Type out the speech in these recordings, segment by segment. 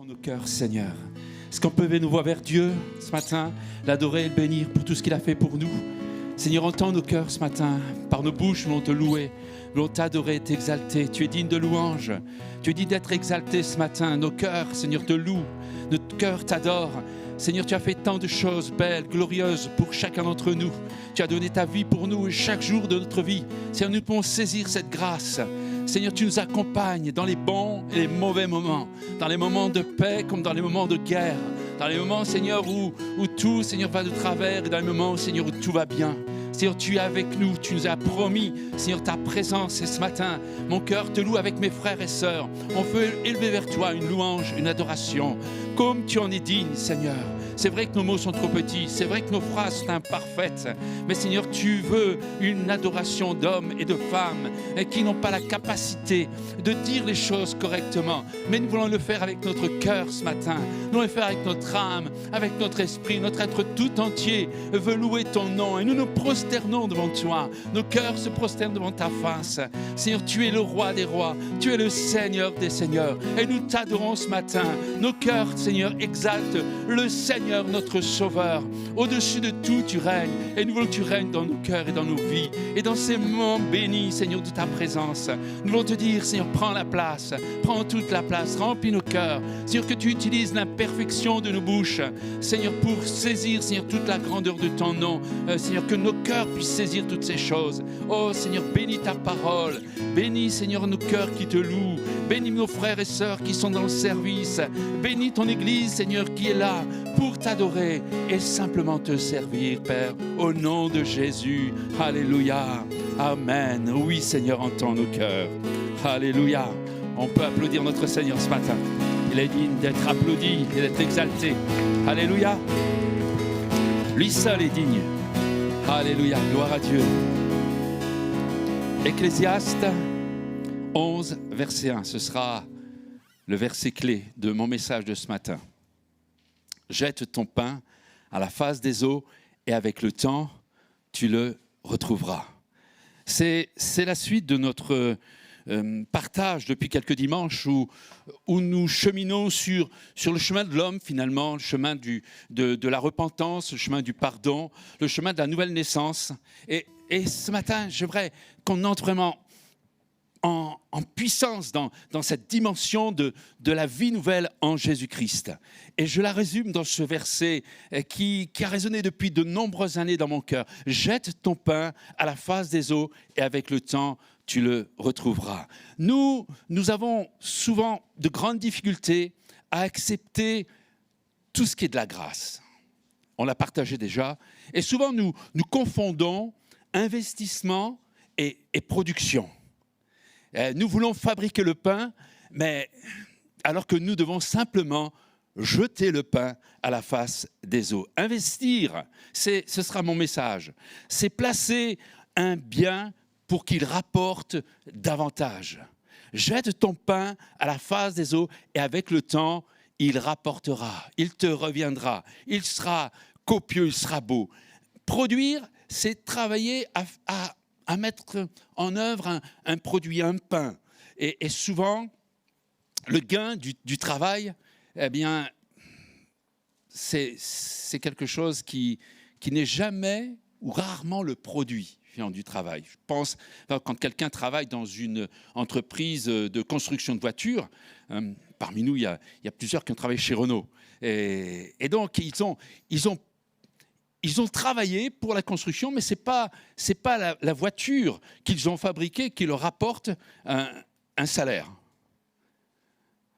dans nos cœurs, Seigneur. Est-ce qu'on peut lever nos voix vers Dieu ce matin, l'adorer et le bénir pour tout ce qu'il a fait pour nous? Seigneur, entends nos cœurs ce matin. Par nos bouches, nous voulons te louer, nous voulons t'adorer et t'exalter. Tu es digne de louange. Tu es digne d'être exalté ce matin. Nos cœurs, Seigneur, te louent. Notre cœur t'adore. Seigneur, tu as fait tant de choses belles, glorieuses pour chacun d'entre nous. Tu as donné ta vie pour nous chaque jour de notre vie. Seigneur, nous pouvons saisir cette grâce. Seigneur, tu nous accompagnes dans les bons et les mauvais moments, dans les moments de paix comme dans les moments de guerre, dans les moments, Seigneur, où tout, Seigneur, va de travers et dans les moments, Seigneur, où tout va bien. Seigneur, tu es avec nous, tu nous as promis, Seigneur, ta présence. Et ce matin, mon cœur te loue avec mes frères et sœurs. On veut élever vers toi une louange, une adoration, comme tu en es digne, Seigneur. C'est vrai que nos mots sont trop petits, c'est vrai que nos phrases sont imparfaites, mais Seigneur, tu veux une adoration d'hommes et de femmes qui n'ont pas la capacité de dire les choses correctement, mais nous voulons le faire avec notre cœur ce matin, nous voulons le faire avec notre âme, avec notre esprit, notre être tout entier veut louer ton nom et nous nous prosternons devant toi, nos cœurs se prosternent devant ta face. Seigneur, tu es le roi des rois, tu es le Seigneur des seigneurs et nous t'adorons ce matin. Nos cœurs, Seigneur, exaltent le Seigneur, notre Sauveur. Au-dessus de tout, tu règnes. Et nous voulons que tu règnes dans nos cœurs et dans nos vies. Et dans ces moments bénis, Seigneur, de ta présence, nous voulons te dire, Seigneur, prends la place. Prends toute la place. Remplis nos cœurs. Seigneur, que tu utilises l'imperfection de nos bouches. Seigneur, pour saisir, Seigneur, toute la grandeur de ton nom. Seigneur, que nos cœurs puissent saisir toutes ces choses. Oh, Seigneur, bénis ta parole. Bénis, Seigneur, nos cœurs qui te louent. Bénis nos frères et sœurs qui sont dans le service. Bénis ton Église, Seigneur, qui est là pour t'adorer et simplement te servir, Père, au nom de Jésus. Alléluia. Amen. Oui, Seigneur, entends nos cœurs. Alléluia. On peut applaudir notre Seigneur ce matin. Il est digne d'être applaudi et d'être exalté. Alléluia. Lui seul est digne. Alléluia. Gloire à Dieu. Ecclésiaste 11, verset 1. Ce sera le verset clé de mon message de ce matin. Jette ton pain à la face des eaux et avec le temps, tu le retrouveras. C'est la suite de notre partage depuis quelques dimanches où nous cheminons sur le chemin de l'homme finalement, le chemin de la repentance, le chemin du pardon, le chemin de la nouvelle naissance. Et ce matin, j'aimerais qu'on entre vraiment en puissance dans cette dimension de la vie nouvelle en Jésus-Christ. Et je la résume dans ce verset qui a résonné depuis de nombreuses années dans mon cœur. Jette ton pain à la face des eaux et avec le temps, tu le retrouveras. Nous avons souvent de grandes difficultés à accepter tout ce qui est de la grâce. On l'a partagé déjà. Et souvent, nous confondons investissement et production. Nous voulons fabriquer le pain, mais alors que nous devons simplement jeter le pain à la face des eaux. Investir, ce sera mon message. C'est placer un bien pour qu'il rapporte davantage. Jette ton pain à la face des eaux et avec le temps, il rapportera, il te reviendra, il sera copieux, il sera beau. Produire, c'est travailler à mettre en œuvre un produit, un pain. Et souvent, le gain du travail, eh bien, c'est quelque chose qui n'est jamais ou rarement le produit du travail. Je pense, quand quelqu'un travaille dans une entreprise de construction de voitures, parmi nous, il y a plusieurs qui ont travaillé chez Renault. Et donc, ils ont travaillé pour la construction, mais ce n'est pas la voiture qu'ils ont fabriquée qui leur apporte un salaire.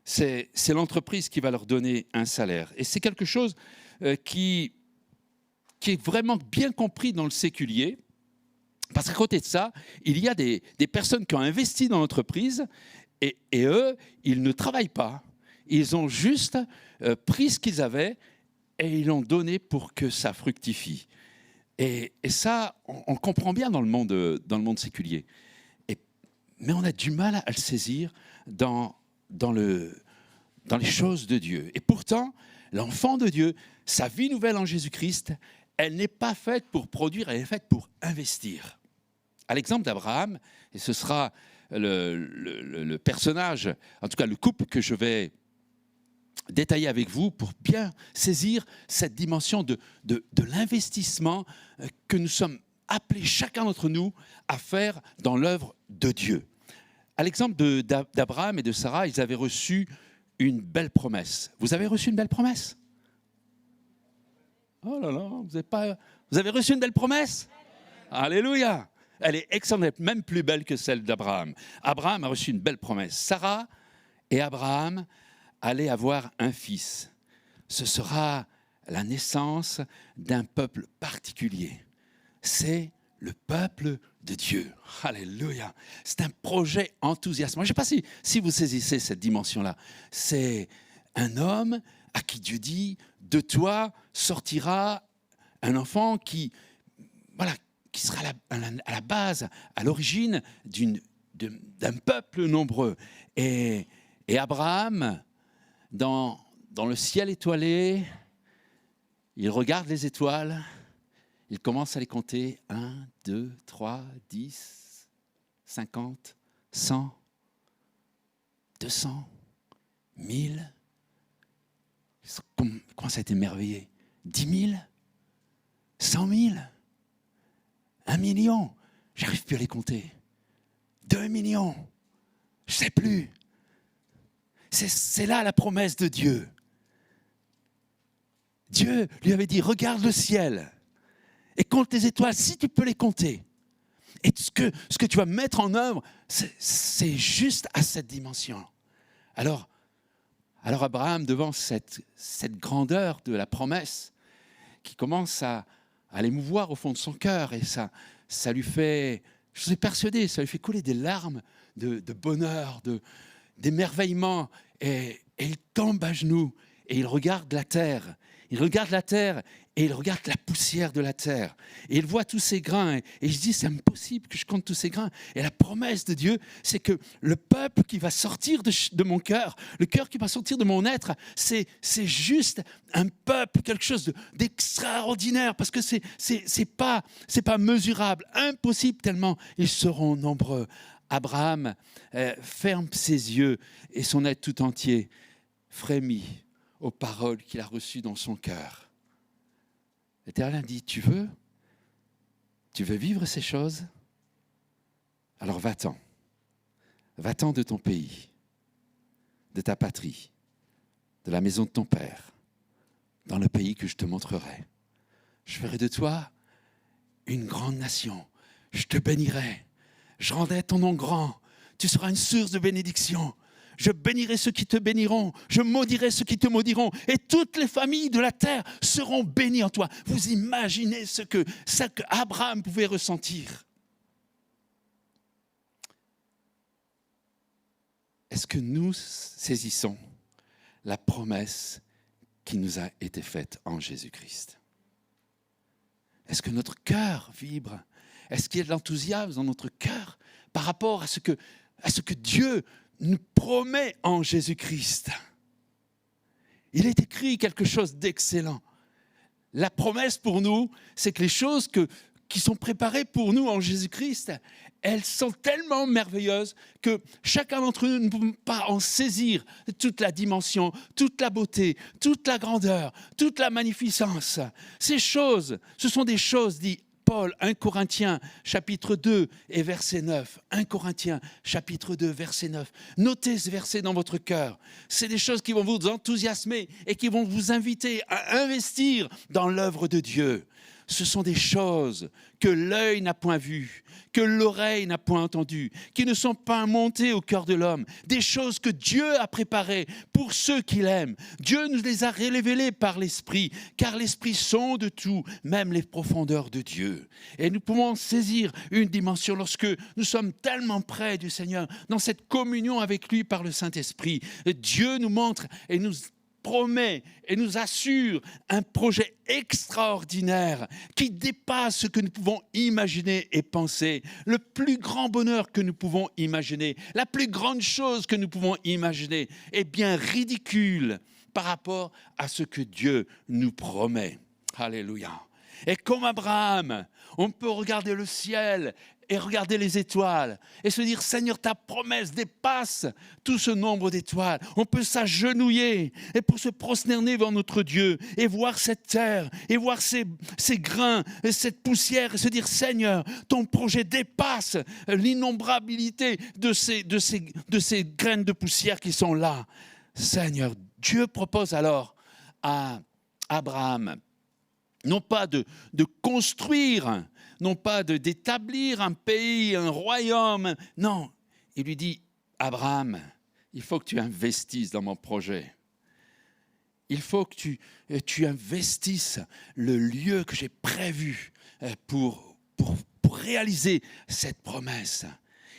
C'est l'entreprise qui va leur donner un salaire. Et c'est quelque chose qui est vraiment bien compris dans le séculier, parce qu'à côté de ça, il y a des personnes qui ont investi dans l'entreprise et eux, ils ne travaillent pas. Ils ont juste pris ce qu'ils avaient et ils l'ont donné pour que ça fructifie. Et ça, on le comprend bien dans le monde séculier. Mais on a du mal à le saisir dans les choses de Dieu. Et pourtant, l'enfant de Dieu, sa vie nouvelle en Jésus-Christ, elle n'est pas faite pour produire, elle est faite pour investir. À l'exemple d'Abraham, et ce sera le personnage, en tout cas le couple que je vais détailler avec vous pour bien saisir cette dimension de l'investissement que nous sommes appelés chacun d'entre nous à faire dans l'œuvre de Dieu. À l'exemple d'Abraham et de Sarah, ils avaient reçu une belle promesse. Vous avez reçu une belle promesse? Oh là là, vous avez reçu une belle promesse? Alléluia! Elle est excellente, même plus belle que celle d'Abraham. Abraham a reçu une belle promesse. Sarah et Abraham allaient avoir un fils. Ce sera la naissance d'un peuple particulier. C'est le peuple de Dieu. Alléluia. C'est un projet enthousiasmant. Je ne sais pas si vous saisissez cette dimension-là. C'est un homme à qui Dieu dit, de toi sortira un enfant qui sera à la base, à l'origine d'un peuple nombreux. Et Abraham, dans le ciel étoilé, il regarde les étoiles, il commence à les compter. 1, 2, 3, 10, 50, 100, 200, 1000. Il commence à être émerveillé. 10 000, 100 000, 1 million. J'arrive plus à les compter. 2 millions. Je ne sais plus. C'est là la promesse de Dieu. Dieu lui avait dit, regarde le ciel et compte les étoiles, si tu peux les compter. Et ce que tu vas mettre en œuvre, c'est juste à cette dimension. Alors Abraham, devant cette grandeur de la promesse, qui commence à l'émouvoir au fond de son cœur, et ça lui fait, je suis persuadé, ça lui fait couler des larmes de bonheur, d'émerveillement, et il tombe à genoux, et il regarde la terre. Il regarde la terre et il regarde la poussière de la terre. Et il voit tous ces grains. Et il se dit, c'est impossible que je compte tous ces grains. Et la promesse de Dieu, c'est que le peuple qui va sortir de mon cœur, le cœur qui va sortir de mon être, c'est juste un peuple, quelque chose d'extraordinaire. Parce que c'est pas mesurable, impossible tellement ils seront nombreux. Abraham ferme ses yeux et son être tout entier frémit aux paroles qu'il a reçues dans son cœur. L'Éternel dit, tu veux vivre ces choses? Alors va-t'en de ton pays, de ta patrie, de la maison de ton père, dans le pays que je te montrerai. Je ferai de toi une grande nation, je te bénirai, je rendrai ton nom grand, tu seras une source de bénédiction. Je bénirai ceux qui te béniront, je maudirai ceux qui te maudiront, et toutes les familles de la terre seront bénies en toi. Vous imaginez ce que Abraham pouvait ressentir. Est-ce que nous saisissons la promesse qui nous a été faite en Jésus-Christ? Est-ce que notre cœur vibre? Est-ce qu'il y a de l'enthousiasme dans notre cœur par rapport à ce que Dieu nous promet en Jésus-Christ? Il est écrit quelque chose d'excellent. La promesse pour nous, c'est que les choses qui sont préparées pour nous en Jésus-Christ, elles sont tellement merveilleuses que chacun d'entre nous ne peut pas en saisir toute la dimension, toute la beauté, toute la grandeur, toute la magnificence. Ces choses, ce sont des choses, dit Paul, 1 Corinthiens, chapitre 2 et verset 9. 1 Corinthiens, chapitre 2, verset 9. Notez ce verset dans votre cœur. C'est des choses qui vont vous enthousiasmer et qui vont vous inviter à investir dans l'œuvre de Dieu. Ce sont des choses que l'œil n'a point vues, que l'oreille n'a point entendues, qui ne sont pas montées au cœur de l'homme. Des choses que Dieu a préparées pour ceux qui l'aiment. Dieu nous les a révélées par l'Esprit, car l'Esprit sonde tout, même les profondeurs de Dieu. Et nous pouvons saisir une dimension lorsque nous sommes tellement près du Seigneur, dans cette communion avec lui par le Saint-Esprit. Dieu nous montre et nous promet et nous assure un projet extraordinaire qui dépasse ce que nous pouvons imaginer et penser. Le plus grand bonheur que nous pouvons imaginer, la plus grande chose que nous pouvons imaginer est bien ridicule par rapport à ce que Dieu nous promet. Alléluia. Et comme Abraham, on peut regarder le ciel et regarder les étoiles et se dire, Seigneur, ta promesse dépasse tout ce nombre d'étoiles. On peut s'agenouiller et pour se prosterner devant notre Dieu et voir cette terre et voir ces grains et cette poussière et se dire, Seigneur, ton projet dépasse l'innombrabilité de ces graines de poussière qui sont là. Seigneur, Dieu propose alors à Abraham non pas de construire, non pas d'établir un pays, un royaume. Non, il lui dit, Abraham, il faut que tu investisses dans mon projet. Il faut que tu investisses le lieu que j'ai prévu pour réaliser cette promesse.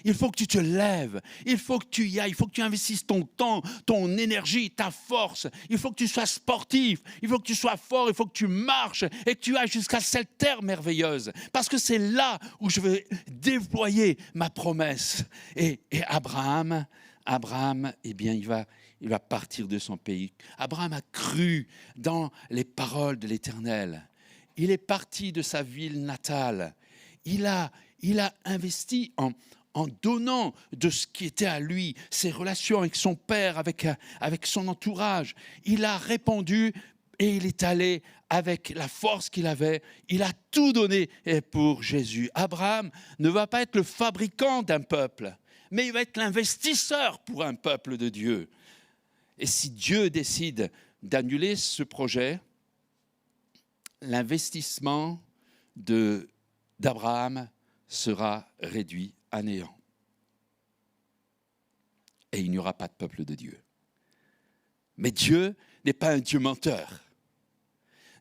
Il faut que tu te lèves, il faut que tu y ailles, il faut que tu investisses ton temps, ton énergie, ta force. Il faut que tu sois sportif, il faut que tu sois fort, il faut que tu marches et que tu ailles jusqu'à cette terre merveilleuse. Parce que c'est là où je vais déployer ma promesse. Et Abraham, eh bien, il va partir de son pays. Abraham a cru dans les paroles de l'Éternel. Il est parti de sa ville natale. Il a investi en donnant de ce qui était à lui, ses relations avec son père, avec son entourage. Il a répondu et il est allé avec la force qu'il avait. Il a tout donné pour Jésus. Abraham ne va pas être le fabricant d'un peuple, mais il va être l'investisseur pour un peuple de Dieu. Et si Dieu décide d'annuler ce projet, l'investissement d'Abraham sera réduit à néant. Et il n'y aura pas de peuple de Dieu. Mais Dieu n'est pas un Dieu menteur.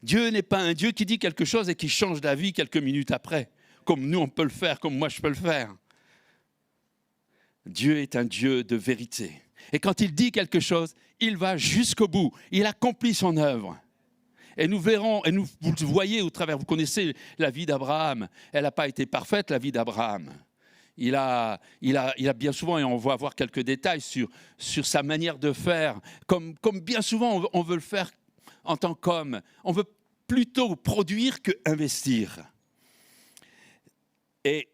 Dieu n'est pas un Dieu qui dit quelque chose et qui change d'avis quelques minutes après, comme nous on peut le faire, comme moi je peux le faire. Dieu est un Dieu de vérité. Et quand il dit quelque chose, il va jusqu'au bout. Il accomplit son œuvre. Et nous verrons, et vous le voyez au travers, vous connaissez la vie d'Abraham. Elle n'a pas été parfaite, la vie d'Abraham. Il a bien souvent, et on va avoir quelques détails sur sa manière de faire, comme bien souvent on veut le faire en tant qu'homme. On veut plutôt produire que investir. Et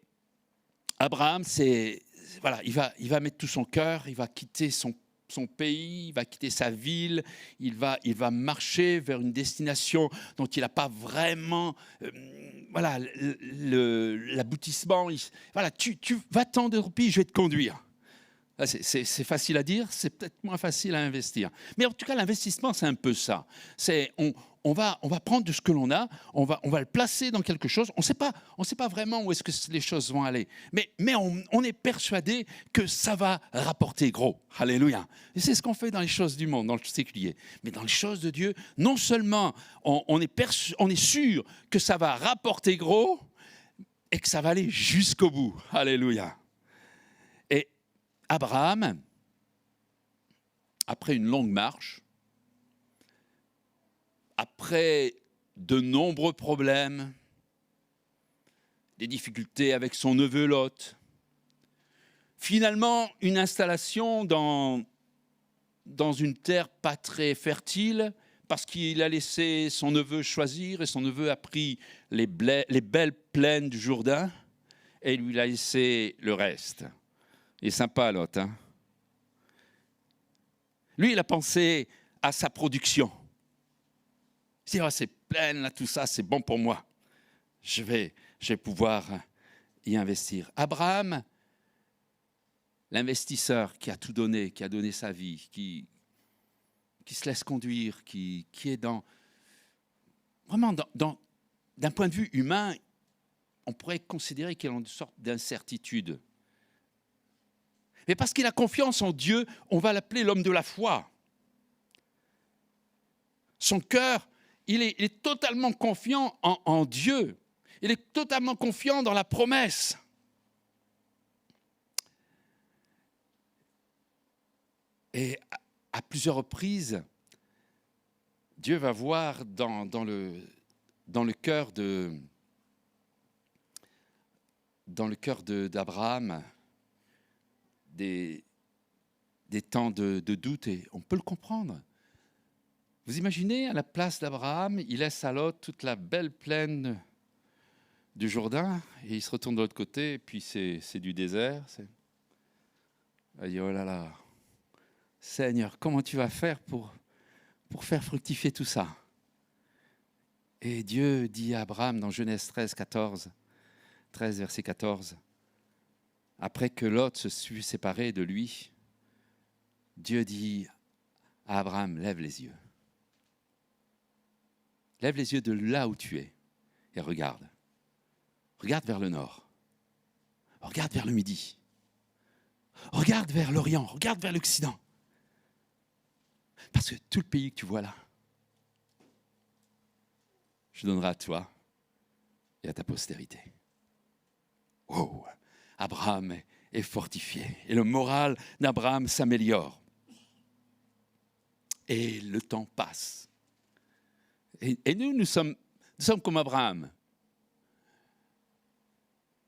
Abraham, il va mettre tout son cœur, il va quitter son pays, il va quitter sa ville, il va marcher vers une destination dont il n'a pas vraiment l'aboutissement. Tu va-t'en de pays, je vais te conduire. C'est facile à dire, c'est peut-être moins facile à investir. Mais en tout cas, l'investissement, c'est un peu ça. On va prendre de ce que l'on a, on va le placer dans quelque chose. On ne sait pas vraiment où est-ce que les choses vont aller. Mais on est persuadé que ça va rapporter gros. Alléluia. Et c'est ce qu'on fait dans les choses du monde, dans le séculier. Mais dans les choses de Dieu, non seulement on est sûr que ça va rapporter gros et que ça va aller jusqu'au bout. Alléluia. Et Abraham, après une longue marche, après de nombreux problèmes, des difficultés avec son neveu Lot, finalement une installation dans une terre pas très fertile, parce qu'il a laissé son neveu choisir, et son neveu a pris les belles plaines du Jourdain, et il lui a laissé le reste. Il est sympa Lot, hein? Lui, il a pensé à sa production. Il s'est dit, c'est plein, là, tout ça, c'est bon pour moi. Je vais pouvoir y investir. Abraham, l'investisseur qui a tout donné, qui a donné sa vie, qui se laisse conduire, qui est vraiment d'un point de vue humain, on pourrait considérer qu'il y a une sorte d'incertitude. Mais parce qu'il a confiance en Dieu, on va l'appeler l'homme de la foi. Son cœur, il est totalement confiant en Dieu. Il est totalement confiant dans la promesse. Et à plusieurs reprises, Dieu va voir dans le cœur d'Abraham des temps de doute, et on peut le comprendre. Vous imaginez, à la place d'Abraham, il laisse à Lot toute la belle plaine du Jourdain, et il se retourne de l'autre côté, et puis c'est du désert. Il dit, oh là là, Seigneur, comment tu vas faire pour faire fructifier tout ça? Et Dieu dit à Abraham dans Genèse 13, verset 14, après que Lot se fut séparé de lui, Dieu dit à Abraham, lève les yeux. Lève les yeux de là où tu es et regarde. Regarde vers le nord. Regarde vers le midi. Regarde vers l'Orient. Regarde vers l'Occident. Parce que tout le pays que tu vois là, je donnerai à toi et à ta postérité. Wow! Abraham est fortifié et le moral d'Abraham s'améliore. Et le temps passe. Et nous sommes comme Abraham.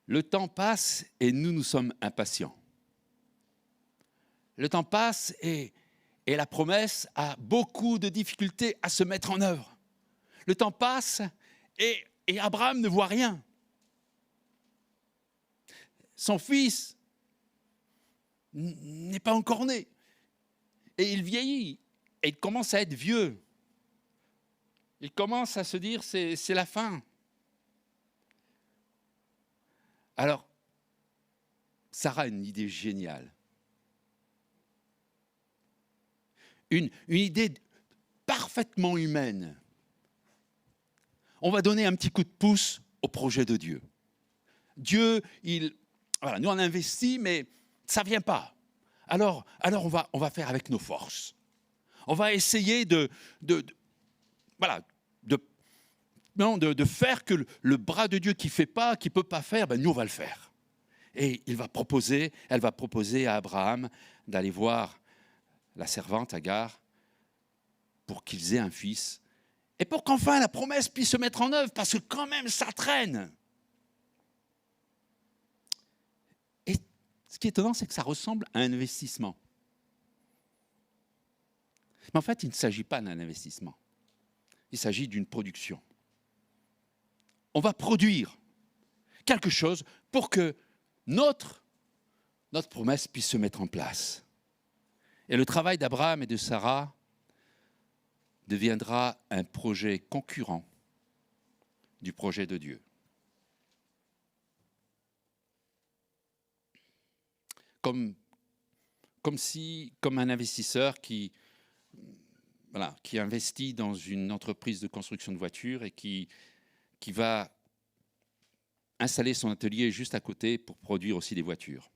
Le temps passe et nous sommes impatients. Le temps passe et la promesse a beaucoup de difficultés à se mettre en œuvre. Le temps passe et Abraham ne voit rien. Son fils n'est pas encore né. Et il vieillit. Et il commence à être vieux. Il commence à se dire, c'est la fin. Alors, Sarah a une idée géniale. Une idée parfaitement humaine. On va donner un petit coup de pouce au projet de Dieu. Dieu, nous on investit, mais ça ne vient pas. Alors on va faire avec nos forces. On va essayer de faire que le bras de Dieu qui ne fait pas, qui ne peut pas faire, nous on va le faire. Et elle va proposer à Abraham d'aller voir la servante Agar pour qu'ils aient un fils et pour qu'enfin la promesse puisse se mettre en œuvre, parce que quand même ça traîne. Et ce qui est étonnant, c'est que ça ressemble à un investissement. Mais en fait, il ne s'agit pas d'un investissement. Il s'agit d'une production. On va produire quelque chose pour que notre promesse puisse se mettre en place. Et le travail d'Abraham et de Sarah deviendra un projet concurrent du projet de Dieu. Comme un investisseur qui investit dans une entreprise de construction de voitures et qui va installer son atelier juste à côté pour produire aussi des voitures.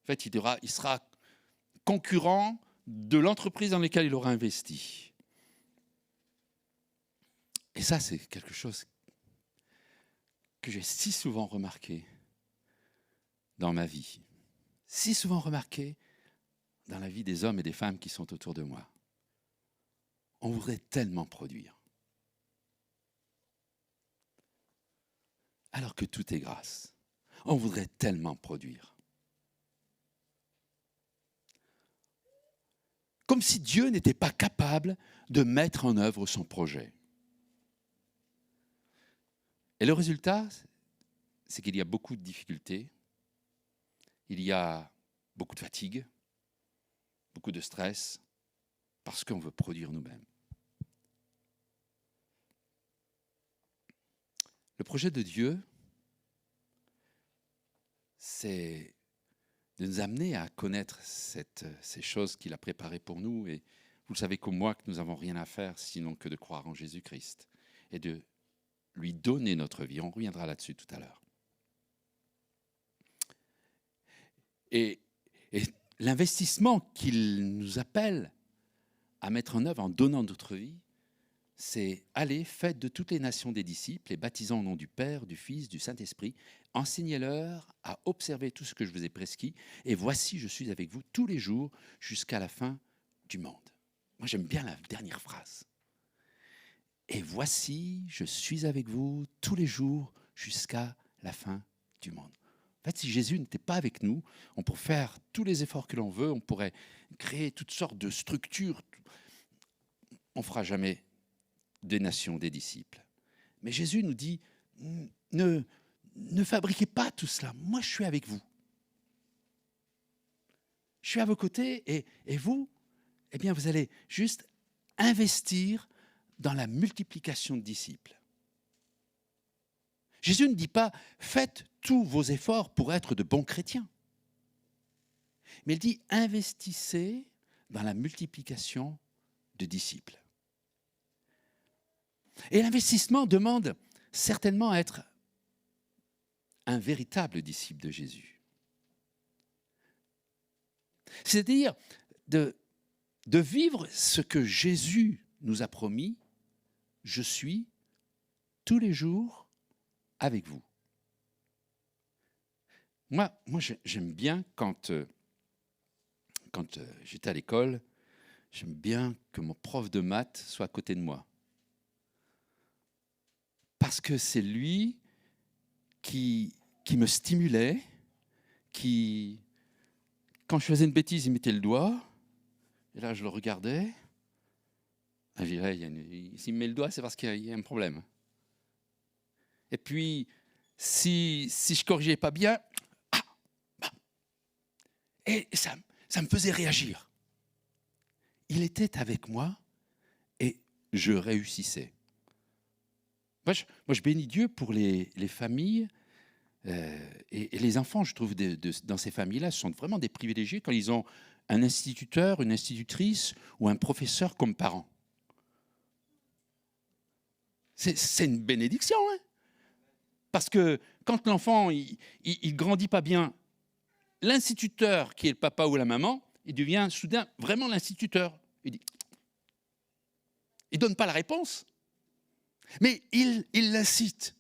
En fait, il sera concurrent de l'entreprise dans laquelle il aura investi. Et ça, c'est quelque chose que j'ai si souvent remarqué dans ma vie. Si souvent remarqué dans la vie des hommes et des femmes qui sont autour de moi. On voudrait tellement produire. Alors que tout est grâce. On voudrait tellement produire. Comme si Dieu n'était pas capable de mettre en œuvre son projet. Et le résultat, c'est qu'il y a beaucoup de difficultés, il y a beaucoup de fatigue, beaucoup de stress, parce qu'on veut produire nous-mêmes. Le projet de Dieu, c'est de nous amener à connaître ces choses qu'il a préparées pour nous. Et vous le savez comme moi que nous n'avons rien à faire sinon que de croire en Jésus-Christ et de lui donner notre vie. On reviendra là-dessus tout à l'heure. Et l'investissement qu'il nous appelle à mettre en œuvre en donnant notre vie, c'est « Allez, faites de toutes les nations des disciples, les baptisant au nom du Père, du Fils, du Saint-Esprit, enseignez-leur à observer tout ce que je vous ai prescrit, et voici, je suis avec vous tous les jours jusqu'à la fin du monde. » Moi, j'aime bien la dernière phrase. « Et voici, je suis avec vous tous les jours jusqu'à la fin du monde. » En fait, si Jésus n'était pas avec nous, on pourrait faire tous les efforts que l'on veut, on pourrait créer toutes sortes de structures. On ne fera jamais des nations, des disciples. Mais Jésus nous dit, ne fabriquez pas tout cela. Moi, je suis avec vous. Je suis à vos côtés et vous, eh bien, vous allez juste investir dans la multiplication de disciples. Jésus ne dit pas « faites tous vos efforts pour être de bons chrétiens ». Mais il dit « investissez dans la multiplication de disciples ». Et l'investissement demande certainement à être un véritable disciple de Jésus. C'est-à-dire de vivre ce que Jésus nous a promis, je suis tous les jours avec vous. Moi j'aime bien quand j'étais à l'école, j'aime bien que mon prof de maths soit à côté de moi. Parce que c'est lui qui me stimulait, quand je faisais une bêtise, il mettait le doigt, et là je le regardais. Je dirais, s'il me met le doigt, c'est parce qu'il y a un problème. Et puis, si je ne corrigeais pas bien, et ça me faisait réagir. Il était avec moi et je réussissais. Moi, je bénis Dieu pour les familles et les enfants, je trouve, dans ces familles-là, sont vraiment des privilégiés quand ils ont un instituteur, une institutrice ou un professeur comme parent. C'est une bénédiction, hein? Parce que quand l'enfant il grandit pas bien, l'instituteur qui est le papa ou la maman, il devient soudain vraiment l'instituteur. Il donne pas la réponse, mais il l'incite.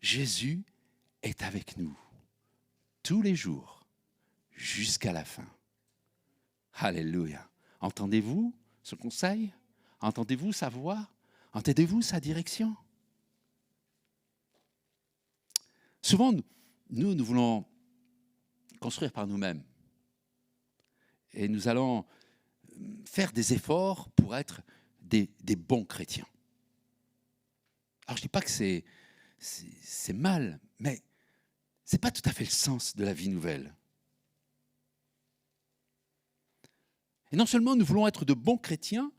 Jésus est avec nous tous les jours jusqu'à la fin. Alléluia. Entendez-vous ce conseil? Entendez-vous sa voix? Entendez-vous sa direction? Souvent, nous voulons construire par nous-mêmes. Et nous allons faire des efforts pour être des bons chrétiens. Alors, je ne dis pas que c'est mal, mais ce n'est pas tout à fait le sens de la vie nouvelle. Et non seulement nous voulons être de bons chrétiens,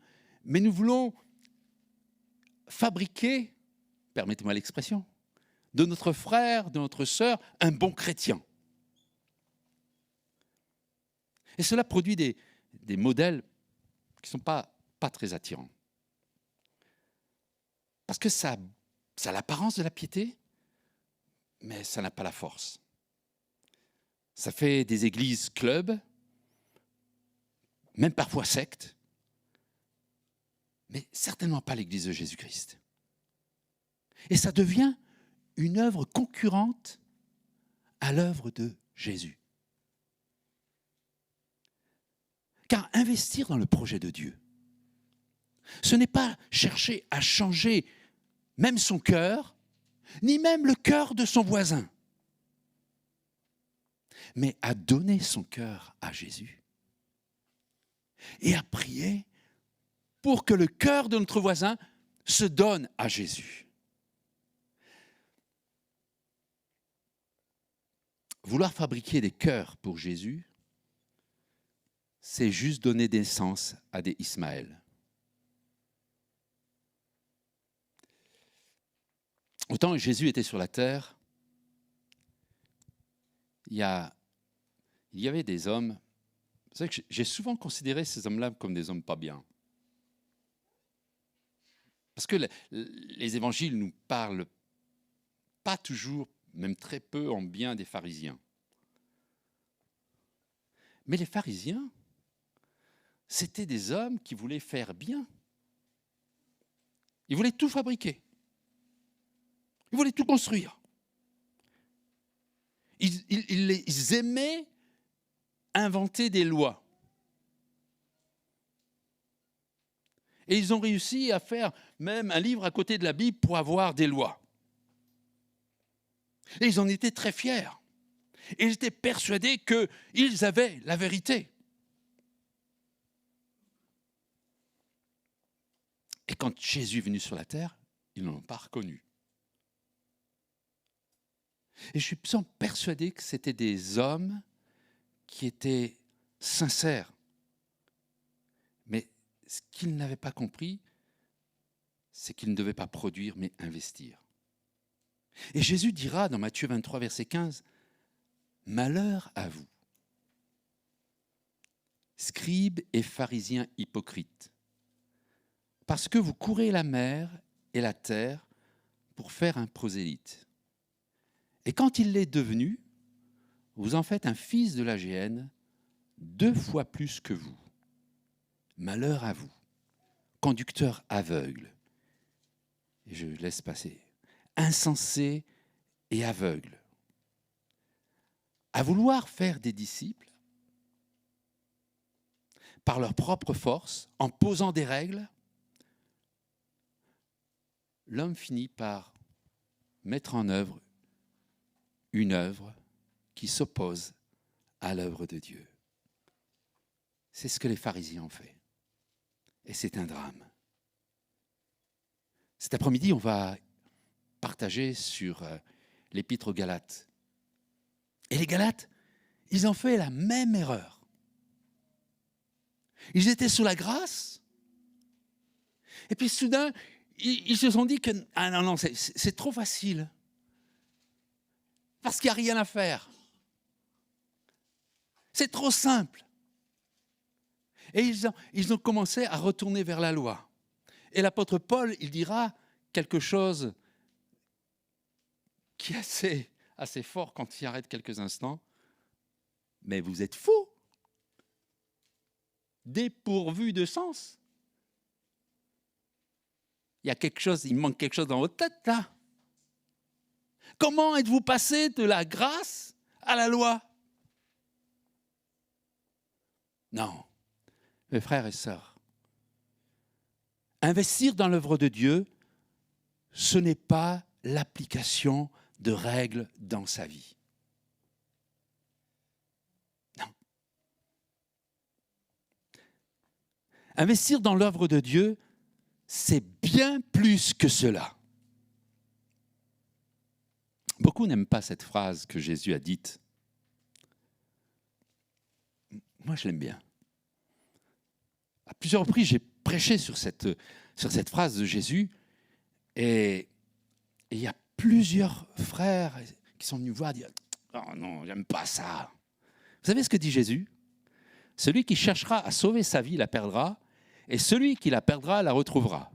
mais nous voulons fabriquer, permettez-moi l'expression, de notre frère, de notre sœur, un bon chrétien. Et cela produit des modèles qui ne sont pas très attirants. Parce que ça a l'apparence de la piété, mais ça n'a pas la force. Ça fait des églises clubs, même parfois sectes, mais certainement pas l'église de Jésus-Christ. Et ça devient une œuvre concurrente à l'œuvre de Jésus. Car investir dans le projet de Dieu, ce n'est pas chercher à changer même son cœur, ni même le cœur de son voisin, mais à donner son cœur à Jésus et à prier pour que le cœur de notre voisin se donne à Jésus. Vouloir fabriquer des cœurs pour Jésus, c'est juste donner naissance à des Ismaël. Autant Jésus était sur la terre, il y avait des hommes. Vous savez que j'ai souvent considéré ces hommes-là comme des hommes pas bien. Parce que les évangiles nous parlent pas toujours, même très peu en bien des pharisiens. Mais les pharisiens, c'était des hommes qui voulaient faire bien. Ils voulaient tout fabriquer. Ils voulaient tout construire. Ils aimaient inventer des lois. Et ils ont réussi à faire même un livre à côté de la Bible pour avoir des lois. Et ils en étaient très fiers. Et ils étaient persuadés qu'ils avaient la vérité. Et quand Jésus est venu sur la terre, ils ne l'ont pas reconnu. Et je suis persuadé que c'était des hommes qui étaient sincères. Mais ce qu'ils n'avaient pas compris, c'est qu'ils ne devaient pas produire, mais investir. Et Jésus dira dans Matthieu 23, verset 15, « Malheur à vous, scribes et pharisiens hypocrites, parce que vous courez la mer et la terre pour faire un prosélyte. Et quand il l'est devenu, vous en faites un fils de la géhenne 2 fois plus que vous. Malheur à vous, conducteurs aveugles. » Et je laisse passer. Insensés et aveugles. À vouloir faire des disciples par leur propre force, en posant des règles, l'homme finit par mettre en œuvre une œuvre qui s'oppose à l'œuvre de Dieu. C'est ce que les pharisiens ont fait. Et c'est un drame. Cet après-midi, on va partager sur l'épître aux Galates. Et les Galates, ils ont fait la même erreur. Ils étaient sous la grâce. Et puis soudain, ils se sont dit que ah non, c'est trop facile. Parce qu'il n'y a rien à faire. C'est trop simple. Et ils ont commencé à retourner vers la loi. Et l'apôtre Paul, il dira quelque chose qui est assez fort quand il arrête quelques instants. Mais vous êtes fous, dépourvus de sens. Il manque quelque chose dans votre tête là. Comment êtes-vous passé de la grâce à la loi? Non, mes frères et sœurs, investir dans l'œuvre de Dieu, ce n'est pas l'application de règles dans sa vie. Non. Investir dans l'œuvre de Dieu, c'est bien plus que cela. Beaucoup n'aiment pas cette phrase que Jésus a dite. Moi, je l'aime bien. À plusieurs reprises, j'ai prêché sur cette phrase de Jésus et il y a plusieurs frères qui sont venus me voir dire « Oh non, j'aime pas ça ». Vous savez ce que dit Jésus? Celui qui cherchera à sauver sa vie la perdra, et celui qui la perdra la retrouvera.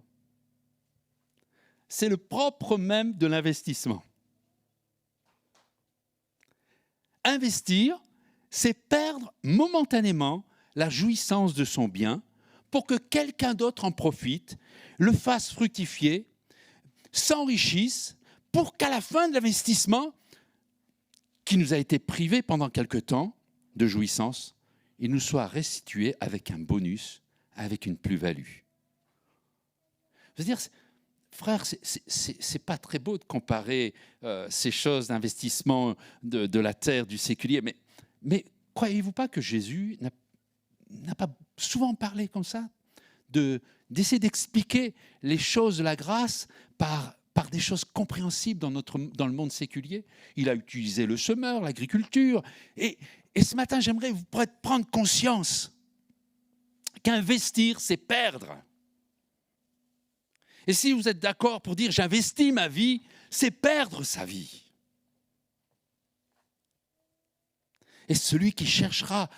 C'est le propre même de l'investissement. Investir, c'est perdre momentanément la jouissance de son bien pour que quelqu'un d'autre en profite, le fasse fructifier, s'enrichisse, pour qu'à la fin de l'investissement, qui nous a été privé pendant quelque temps de jouissance, il nous soit restitué avec un bonus, avec une plus-value. Je veux dire, frère, c'est pas très beau de comparer ces choses d'investissement de la terre, du séculier, mais croyez-vous pas que Jésus n'a pas souvent parlé comme ça, d'essayer d'expliquer les choses de la grâce par des choses compréhensibles dans le monde séculier? Il a utilisé le semeur, l'agriculture, et ce matin, j'aimerais vous prendre conscience qu'investir, c'est perdre. Et si vous êtes d'accord pour dire « j'investis ma vie », c'est perdre sa vie. Et celui qui cherchera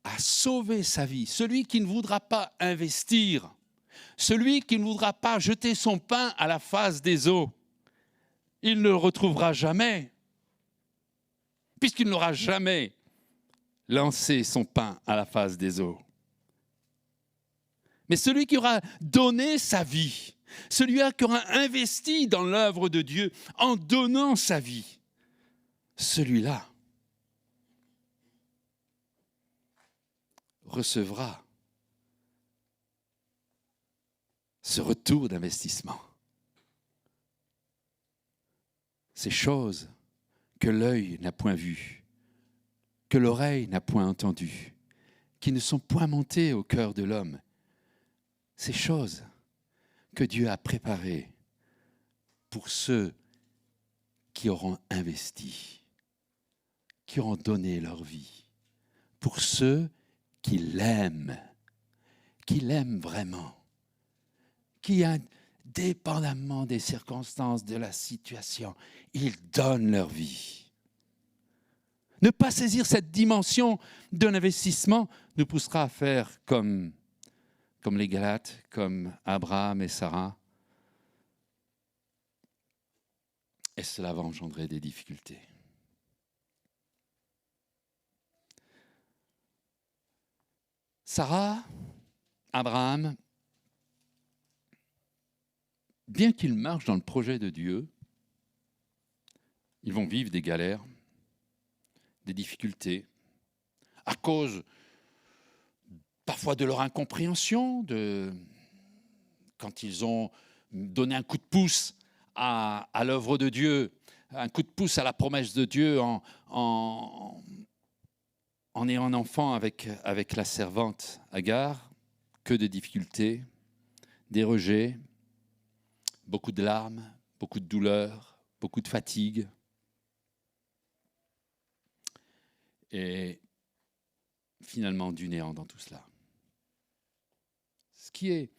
à sauver sa vie, celui qui ne voudra pas investir, celui qui ne voudra pas jeter son pain à la face des eaux, il ne le retrouvera jamais, puisqu'il n'aura jamais lancé son pain à la face des eaux. Mais celui qui aura donné sa vie, celui qui aura investi dans l'œuvre de Dieu en donnant sa vie, celui-là recevra ce retour d'investissement. Ces choses que l'œil n'a point vues, que l'oreille n'a point entendues, qui ne sont point montées au cœur de l'homme, ces choses que Dieu a préparées pour ceux qui auront investi, qui auront donné leur vie pour ceux qui l'aiment vraiment, qui, indépendamment des circonstances, de la situation, ils donnent leur vie. Ne pas saisir cette dimension d'un investissement nous poussera à faire comme les Galates, comme Abraham et Sarah. Et cela va engendrer des difficultés. Sarah, Abraham, bien qu'ils marchent dans le projet de Dieu, ils vont vivre des galères, des difficultés, à cause parfois de leur incompréhension, quand ils ont donné un coup de pouce à l'œuvre de Dieu, un coup de pouce à la promesse de Dieu en ayant un enfant avec la servante Agar, que de difficultés, des rejets, beaucoup de larmes, beaucoup de douleurs, beaucoup de fatigue. Et finalement du néant dans tout cela. Ce qui est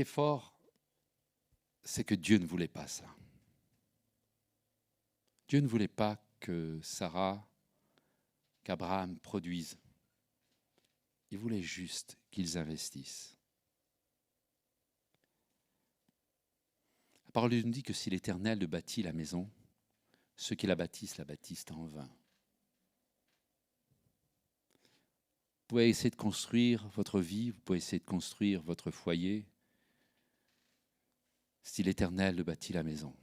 fort, c'est que Dieu ne voulait pas ça. Dieu ne voulait pas que Sarah, qu'Abraham produisent. Il voulait juste qu'ils investissent. La parole nous dit que si l'Éternel bâtit la maison, ceux qui la bâtissent en vain. Vous pouvez essayer de construire votre vie, vous pouvez essayer de construire votre foyer. Si l'Éternel bâtit la maison,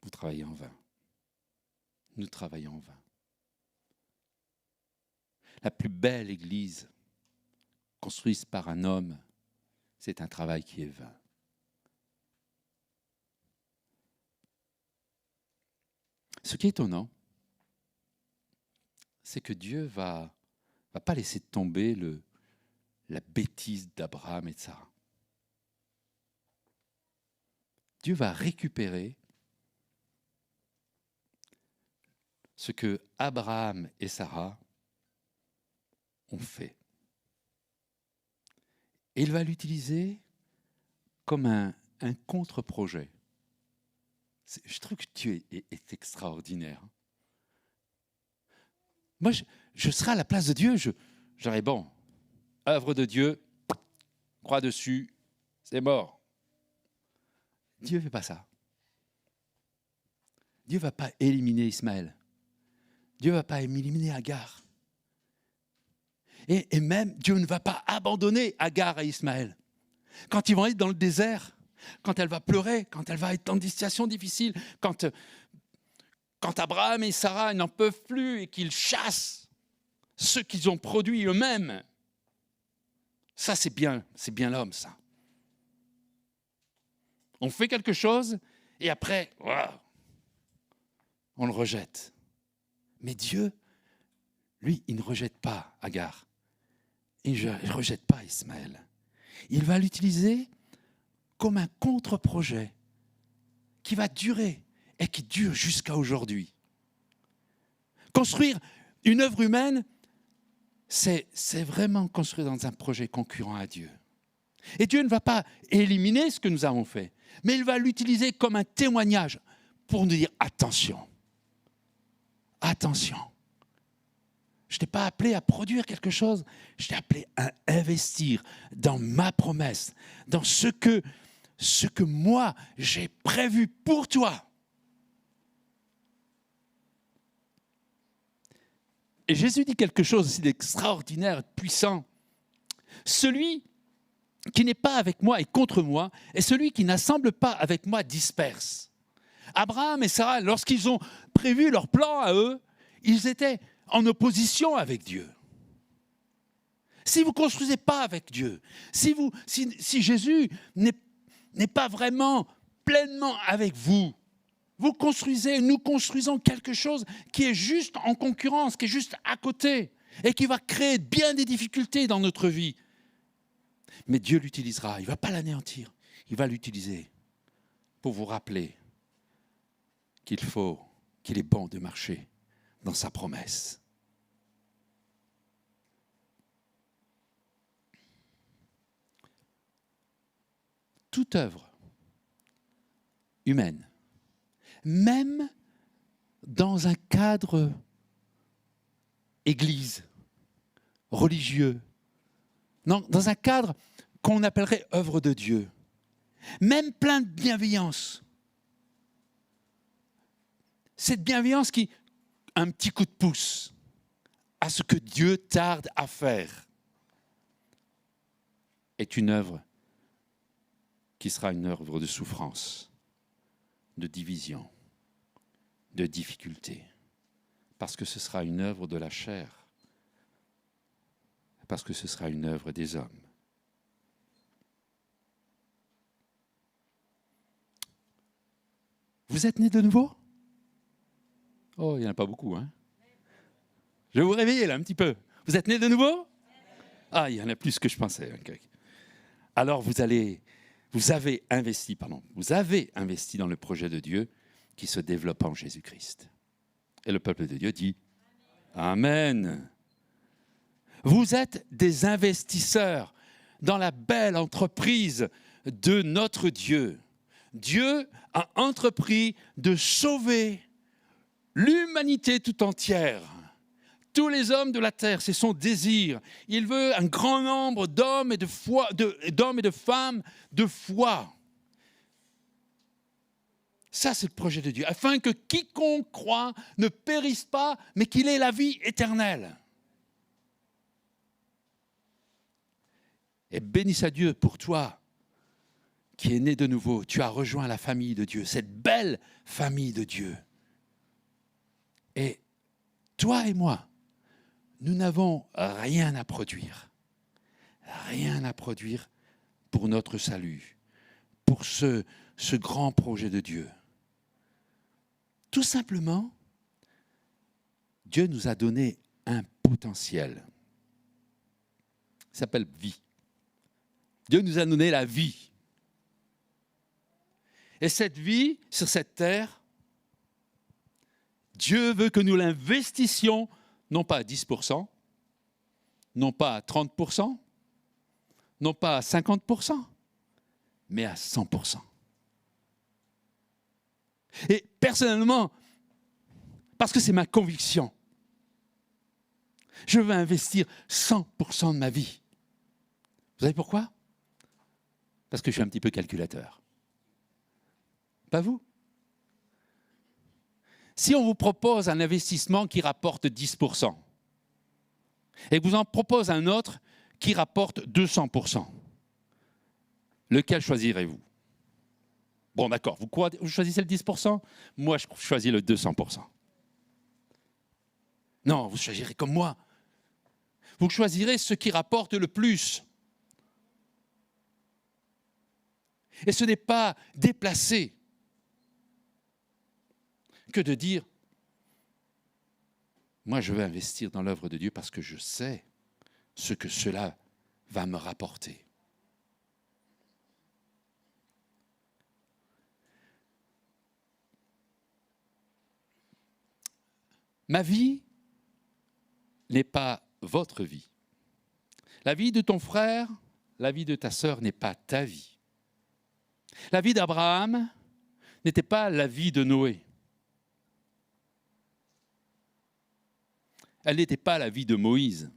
vous travaillez en vain. Nous travaillons en vain. La plus belle église construite par un homme, c'est un travail qui est vain. Ce qui est étonnant, c'est que Dieu va pas laisser tomber la bêtise d'Abraham et de Sarah. Dieu va récupérer ce que Abraham et Sarah ont fait. Et il va l'utiliser comme un contre-projet. Je trouve que Dieu est extraordinaire. Moi, je serais à la place de Dieu, j'aurais, bon, œuvre de Dieu, croix dessus, c'est mort. Dieu ne fait pas ça. Dieu ne va pas éliminer Ismaël. Dieu ne va pas éliminer Agar. Et même, Dieu ne va pas abandonner Agar et Ismaël. Quand ils vont être dans le désert, quand elle va pleurer, quand elle va être dans des situations difficiles, quand Abraham et Sarah n'en peuvent plus et qu'ils chassent ceux qu'ils ont produits eux-mêmes, ça c'est bien l'homme, ça. On fait quelque chose et après, on le rejette. Mais Dieu, lui, il ne rejette pas Agar. Il ne rejette pas Ismaël. Il va l'utiliser comme un contre-projet qui va durer et qui dure jusqu'à aujourd'hui. Construire une œuvre humaine, c'est vraiment construire dans un projet concurrent à Dieu. Et Dieu ne va pas éliminer ce que nous avons fait, mais il va l'utiliser comme un témoignage pour nous dire attention, attention. Je ne t'ai pas appelé à produire quelque chose, je t'ai appelé à investir dans ma promesse, dans ce que moi j'ai prévu pour toi. Et Jésus dit quelque chose aussi d'extraordinaire et de puissant. Celui qui n'est pas avec moi est contre moi, et celui qui n'assemble pas avec moi disperse. Abraham et Sarah, lorsqu'ils ont prévu leur plan à eux, ils étaient en opposition avec Dieu. Si vous ne construisez pas avec Dieu, si Jésus n'est pas vraiment pleinement avec vous, vous construisez, nous construisons quelque chose qui est juste en concurrence, qui est juste à côté et qui va créer bien des difficultés dans notre vie. Mais Dieu l'utilisera, il ne va pas l'anéantir, il va l'utiliser pour vous rappeler qu'il est bon de marcher dans sa promesse. Toute œuvre humaine, même dans un cadre église, religieux, non, dans un cadre qu'on appellerait œuvre de Dieu, même plein de bienveillance. Cette bienveillance qui, un petit coup de pouce à ce que Dieu tarde à faire, est une œuvre qui sera une œuvre de souffrance, de division, de difficulté, parce que ce sera une œuvre de la chair, parce que ce sera une œuvre des hommes. Vous êtes nés de nouveau? Oh, il n'y en a pas beaucoup, hein? Je vais vous réveiller là un petit peu. Vous êtes nés de nouveau? Ah, il y en a plus que je pensais. Alors vous avez investi dans le projet de Dieu qui se développe en Jésus-Christ. Et le peuple de Dieu dit Amen. Vous êtes des investisseurs dans la belle entreprise de notre Dieu. Dieu a entrepris de sauver l'humanité tout entière. Tous les hommes de la terre, c'est son désir. Il veut un grand nombre d'hommes et de femmes de foi. Ça, c'est le projet de Dieu, afin que quiconque croit ne périsse pas, mais qu'il ait la vie éternelle. Et béni soit Dieu pour toi, qui est né de nouveau. Tu as rejoint la famille de Dieu, cette belle famille de Dieu. Et toi et moi, nous n'avons rien à produire. Rien à produire pour notre salut, pour ce grand projet de Dieu. Tout simplement, Dieu nous a donné un potentiel. Il s'appelle vie. Dieu nous a donné la vie. Et cette vie, sur cette terre, Dieu veut que nous l'investissions, non pas à 10%, non pas à 30%, non pas à 50%, mais à 100%. Et personnellement, parce que c'est ma conviction, je veux investir 100% de ma vie. Vous savez pourquoi? Parce que je suis un petit peu calculateur. Pas vous? Si on vous propose un investissement qui rapporte 10% et que vous en propose un autre qui rapporte 200%, lequel choisirez-vous? Bon, d'accord, vous choisissez le 10%? Moi, je choisis le 200%. Non, vous choisirez comme moi. Vous choisirez ce qui rapporte le plus. Et ce n'est pas déplacé que de dire « Moi, je veux investir dans l'œuvre de Dieu parce que je sais ce que cela va me rapporter. » Ma vie n'est pas votre vie. La vie de ton frère, la vie de ta sœur n'est pas ta vie. La vie d'Abraham n'était pas la vie de Noé. Elle n'était pas la vie de Moïse.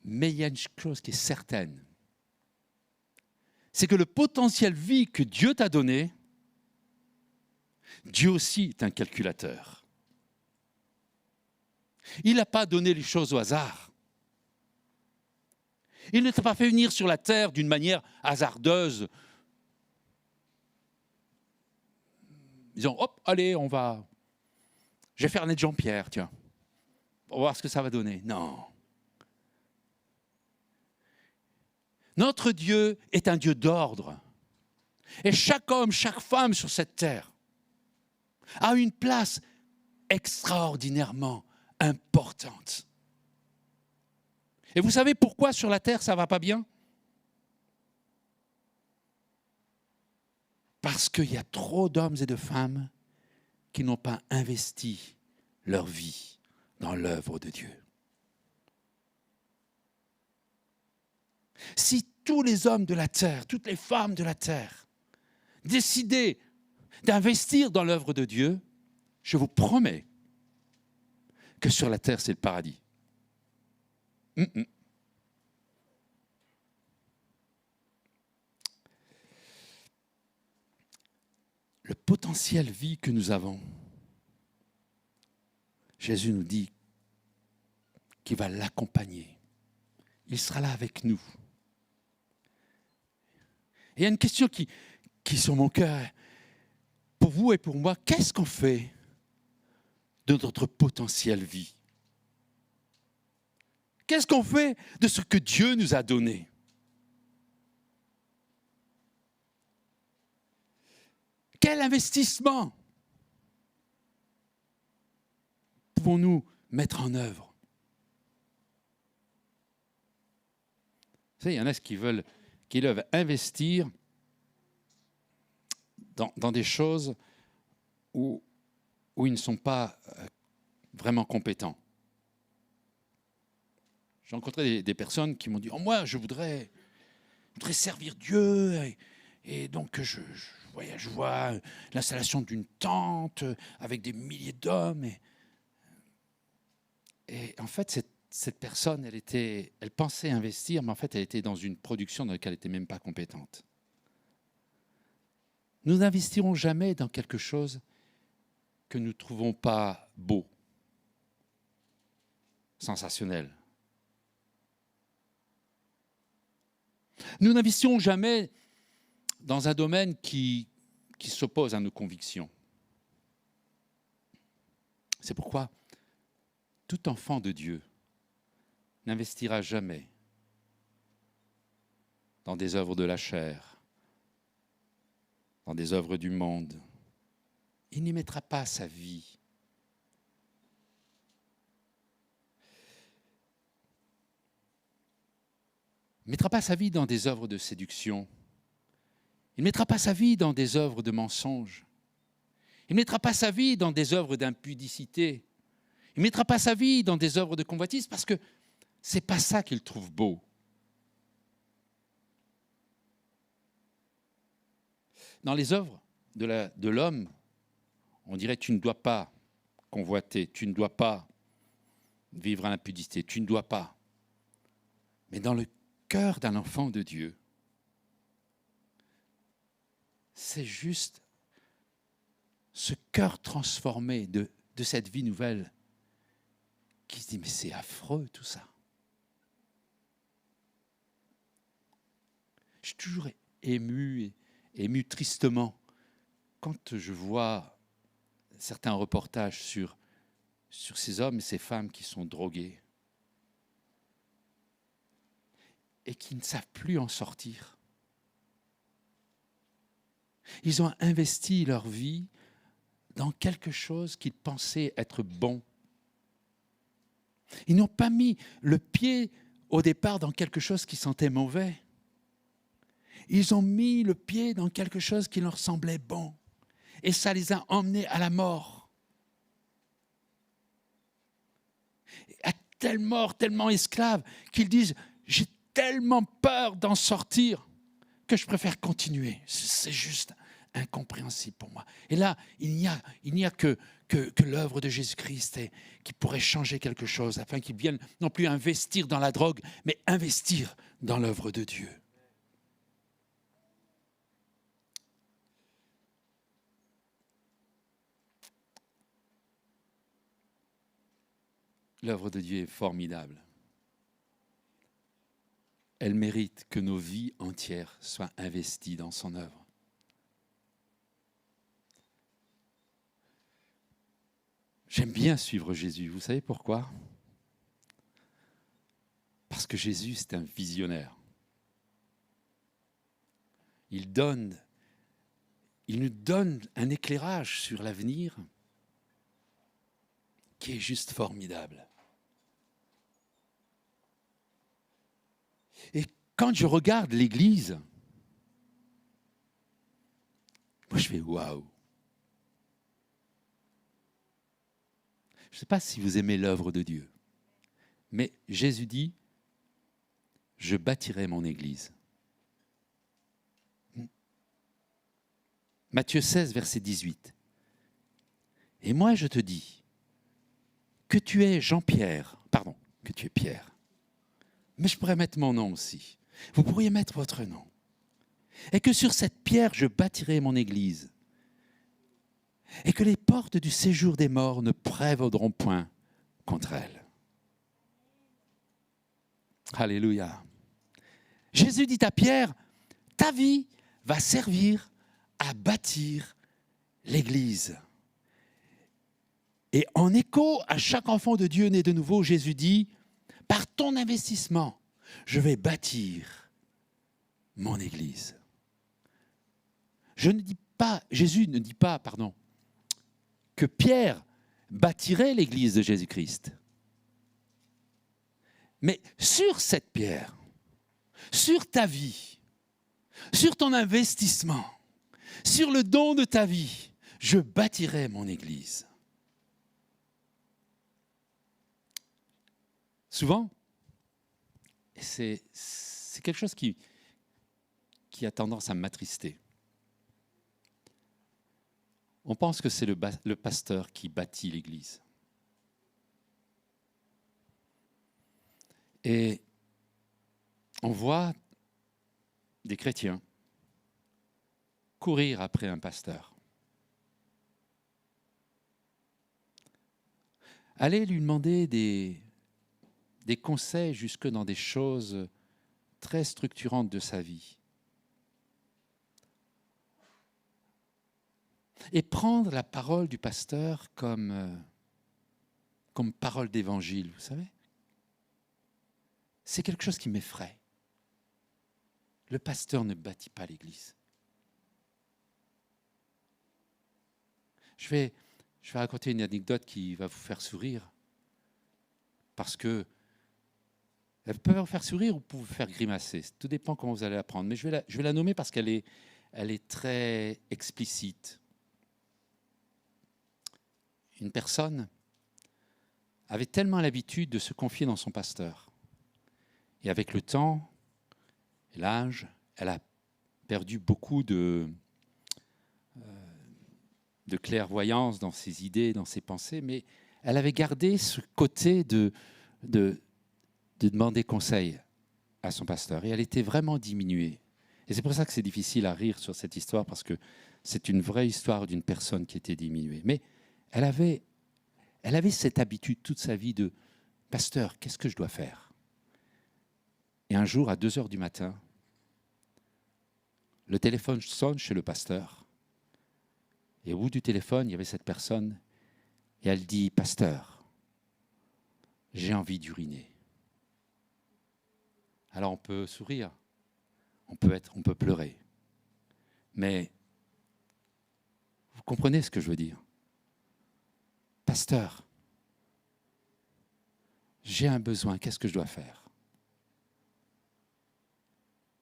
Mais il y a une chose qui est certaine, c'est que le potentiel vie que Dieu t'a donné, Dieu aussi est un calculateur. Il n'a pas donné les choses au hasard. Il ne t'a pas fait venir sur la terre d'une manière hasardeuse. Disons, hop, allez, je vais faire naître Jean-Pierre, tiens. On va voir ce que ça va donner. Non. Notre Dieu est un Dieu d'ordre. Et chaque homme, chaque femme sur cette terre a une place extraordinairement importante. Et vous savez pourquoi sur la terre ça ne va pas bien? Parce qu'il y a trop d'hommes et de femmes qui n'ont pas investi leur vie dans l'œuvre de Dieu. Si tous les hommes de la terre, toutes les femmes de la terre décidaient d'investir dans l'œuvre de Dieu, je vous promets que sur la terre, c'est le paradis. Le potentiel vie que nous avons, Jésus nous dit qu'il va l'accompagner. Il sera là avec nous. Et il y a une question qui est sur mon cœur. Pour vous et pour moi, qu'est-ce qu'on fait de notre potentiel vie? Qu'est-ce qu'on fait de ce que Dieu nous a donné? Quel investissement pouvons-nous mettre en œuvre? Vous savez, il y en a qui veulent investir dans des choses où ils ne sont pas vraiment compétents. J'ai rencontré des personnes qui m'ont dit « Oh, moi, je voudrais servir Dieu. » Et donc, je vois l'installation d'une tente avec des milliers d'hommes. Et en fait, cette personne, elle pensait investir, mais en fait, elle était dans une production dans laquelle elle n'était même pas compétente. Nous n'investirons jamais dans quelque chose que nous ne trouvons pas beau, sensationnel. Nous n'investirons jamais dans un domaine qui s'oppose à nos convictions. C'est pourquoi tout enfant de Dieu n'investira jamais dans des œuvres de la chair, dans des œuvres du monde. Il n'y mettra pas sa vie. Il ne mettra pas sa vie dans des œuvres de séduction. Il ne mettra pas sa vie dans des œuvres de mensonges. Il ne mettra pas sa vie dans des œuvres d'impudicité. Il ne mettra pas sa vie dans des œuvres de convoitise parce que ce n'est pas ça qu'il trouve beau. Dans les œuvres de l'homme, on dirait tu ne dois pas convoiter, tu ne dois pas vivre à l'impudicité, tu ne dois pas. Mais dans le cœur d'un enfant de Dieu, c'est juste ce cœur transformé de cette vie nouvelle qui se dit mais c'est affreux tout ça. Je suis toujours ému tristement quand je vois certains reportages sur ces hommes et ces femmes qui sont drogués et qui ne savent plus en sortir. Ils ont investi leur vie dans quelque chose qu'ils pensaient être bon. Ils n'ont pas mis le pied au départ dans quelque chose qui sentait mauvais. Ils ont mis le pied dans quelque chose qui leur semblait bon. Et ça les a emmenés à la mort. À telle mort, tellement esclaves, qu'ils disent « J'ai tellement peur d'en sortir que je préfère continuer. » C'est juste incompréhensible pour moi. Et là, il n'y a que l'œuvre de Jésus-Christ qui pourrait changer quelque chose, afin qu'ils viennent non plus investir dans la drogue, mais investir dans l'œuvre de Dieu. L'œuvre de Dieu est formidable. Elle mérite que nos vies entières soient investies dans son œuvre. J'aime bien suivre Jésus. Vous savez pourquoi? Parce que Jésus, c'est un visionnaire. Il nous donne un éclairage sur l'avenir qui est juste formidable. Et quand je regarde l'Église, Moi, je fais waouh. Je ne sais pas si vous aimez l'œuvre de Dieu, mais Jésus dit, je bâtirai mon église. Matthieu 16, verset 18. Et moi, je te dis que tu es Jean-Pierre, pardon, que tu es Pierre. Mais je pourrais mettre mon nom aussi. Vous pourriez mettre votre nom. Et que sur cette pierre, je bâtirai mon église. Et que les portes du séjour des morts ne prévaudront point contre elle. Alléluia. Jésus dit à Pierre, ta vie va servir à bâtir l'église. Et en écho à chaque enfant de Dieu né de nouveau, Jésus dit, par ton investissement, je vais bâtir mon église. Jésus ne dit pas, que Pierre bâtirait l'église de Jésus-Christ. Mais sur cette pierre, sur ta vie, sur ton investissement, sur le don de ta vie, je bâtirai mon église. Souvent, c'est quelque chose qui a tendance à m'attrister. On pense que c'est le pasteur qui bâtit l'église. Et on voit des chrétiens courir après un pasteur. Aller lui demander des conseils jusque dans des choses très structurantes de sa vie. Et prendre la parole du pasteur comme parole d'évangile, vous savez. C'est quelque chose qui m'effraie. Le pasteur ne bâtit pas l'église. Je vais raconter une anecdote qui va vous faire sourire. Parce que elle peut vous faire sourire ou peut vous faire grimacer. Tout dépend comment vous allez la prendre. Mais je vais la nommer parce qu'elle est très explicite. Une personne avait tellement l'habitude de se confier dans son pasteur. Et avec le temps et l'âge, elle a perdu beaucoup de clairvoyance dans ses idées, dans ses pensées, mais elle avait gardé ce côté de demander conseil à son pasteur. Et elle était vraiment diminuée. Et c'est pour ça que c'est difficile à rire sur cette histoire, parce que c'est une vraie histoire d'une personne qui était diminuée. Mais elle avait cette habitude toute sa vie de « Pasteur, qu'est-ce que je dois faire ?» Et un jour, à 2h du matin, le téléphone sonne chez le pasteur. Et au bout du téléphone, il y avait cette personne. Et elle dit « Pasteur, j'ai envie d'uriner. » Alors on peut sourire, on peut pleurer. Mais vous comprenez ce que je veux dire? Pasteur, j'ai un besoin, qu'est-ce que je dois faire?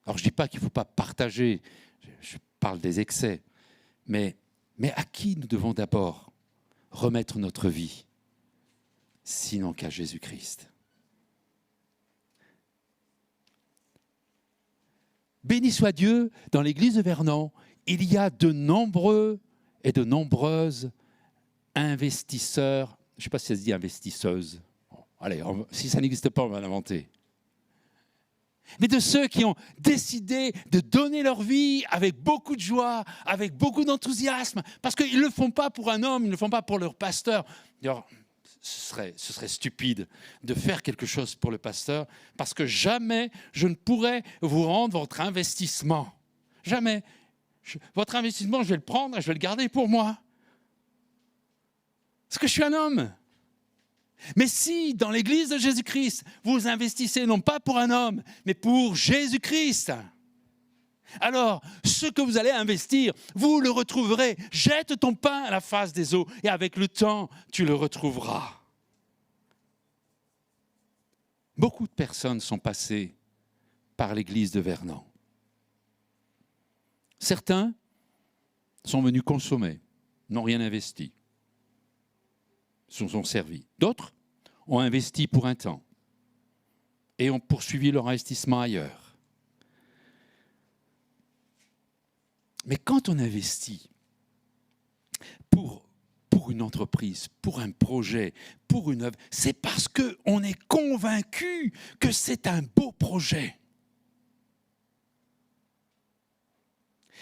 Alors je ne dis pas qu'il ne faut pas partager, je parle des excès, mais à qui nous devons d'abord remettre notre vie, sinon qu'à Jésus-Christ? Béni soit Dieu, dans l'église de Vernon, il y a de nombreux et de nombreuses investisseurs, je ne sais pas si ça se dit investisseuses, bon, allez, si ça n'existe pas, on va l'inventer. Mais de ceux qui ont décidé de donner leur vie avec beaucoup de joie, avec beaucoup d'enthousiasme, parce qu'ils ne le font pas pour un homme, ils ne le font pas pour leur pasteur. D'ailleurs, ce serait stupide de faire quelque chose pour le pasteur, parce que jamais je ne pourrais vous rendre votre investissement. Jamais. Votre investissement, je vais le prendre et je vais le garder pour moi. Parce que je suis un homme. Mais si, dans l'église de Jésus-Christ, vous investissez non pas pour un homme, mais pour Jésus-Christ, alors ce que vous allez investir, vous le retrouverez. Jette ton pain à la face des eaux et avec le temps, tu le retrouveras. Beaucoup de personnes sont passées par l'église de Vernon. Certains sont venus consommer, n'ont rien investi, se sont servis. D'autres ont investi pour un temps et ont poursuivi leur investissement ailleurs. Mais quand on investit pour une entreprise, pour un projet, pour une œuvre, c'est parce qu'on est convaincu que c'est un beau projet.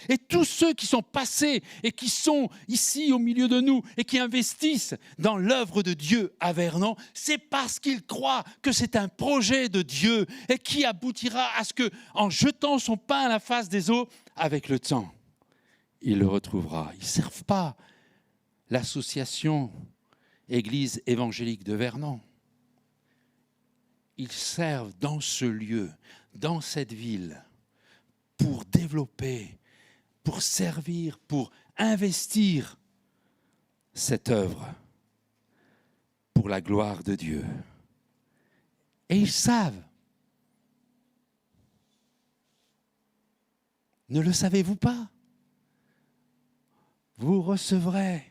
Et tous ceux qui sont passés et qui sont ici au milieu de nous et qui investissent dans l'œuvre de Dieu à Vernon, c'est parce qu'ils croient que c'est un projet de Dieu et qui aboutira à ce que, en jetant son pain à la face des eaux, avec le temps, il le retrouvera. Ils ne servent pas l'association Église évangélique de Vernon. Ils servent dans ce lieu, dans cette ville, pour développer, pour servir, pour investir cette œuvre pour la gloire de Dieu. Et ils savent. Ne le savez-vous pas? Vous recevrez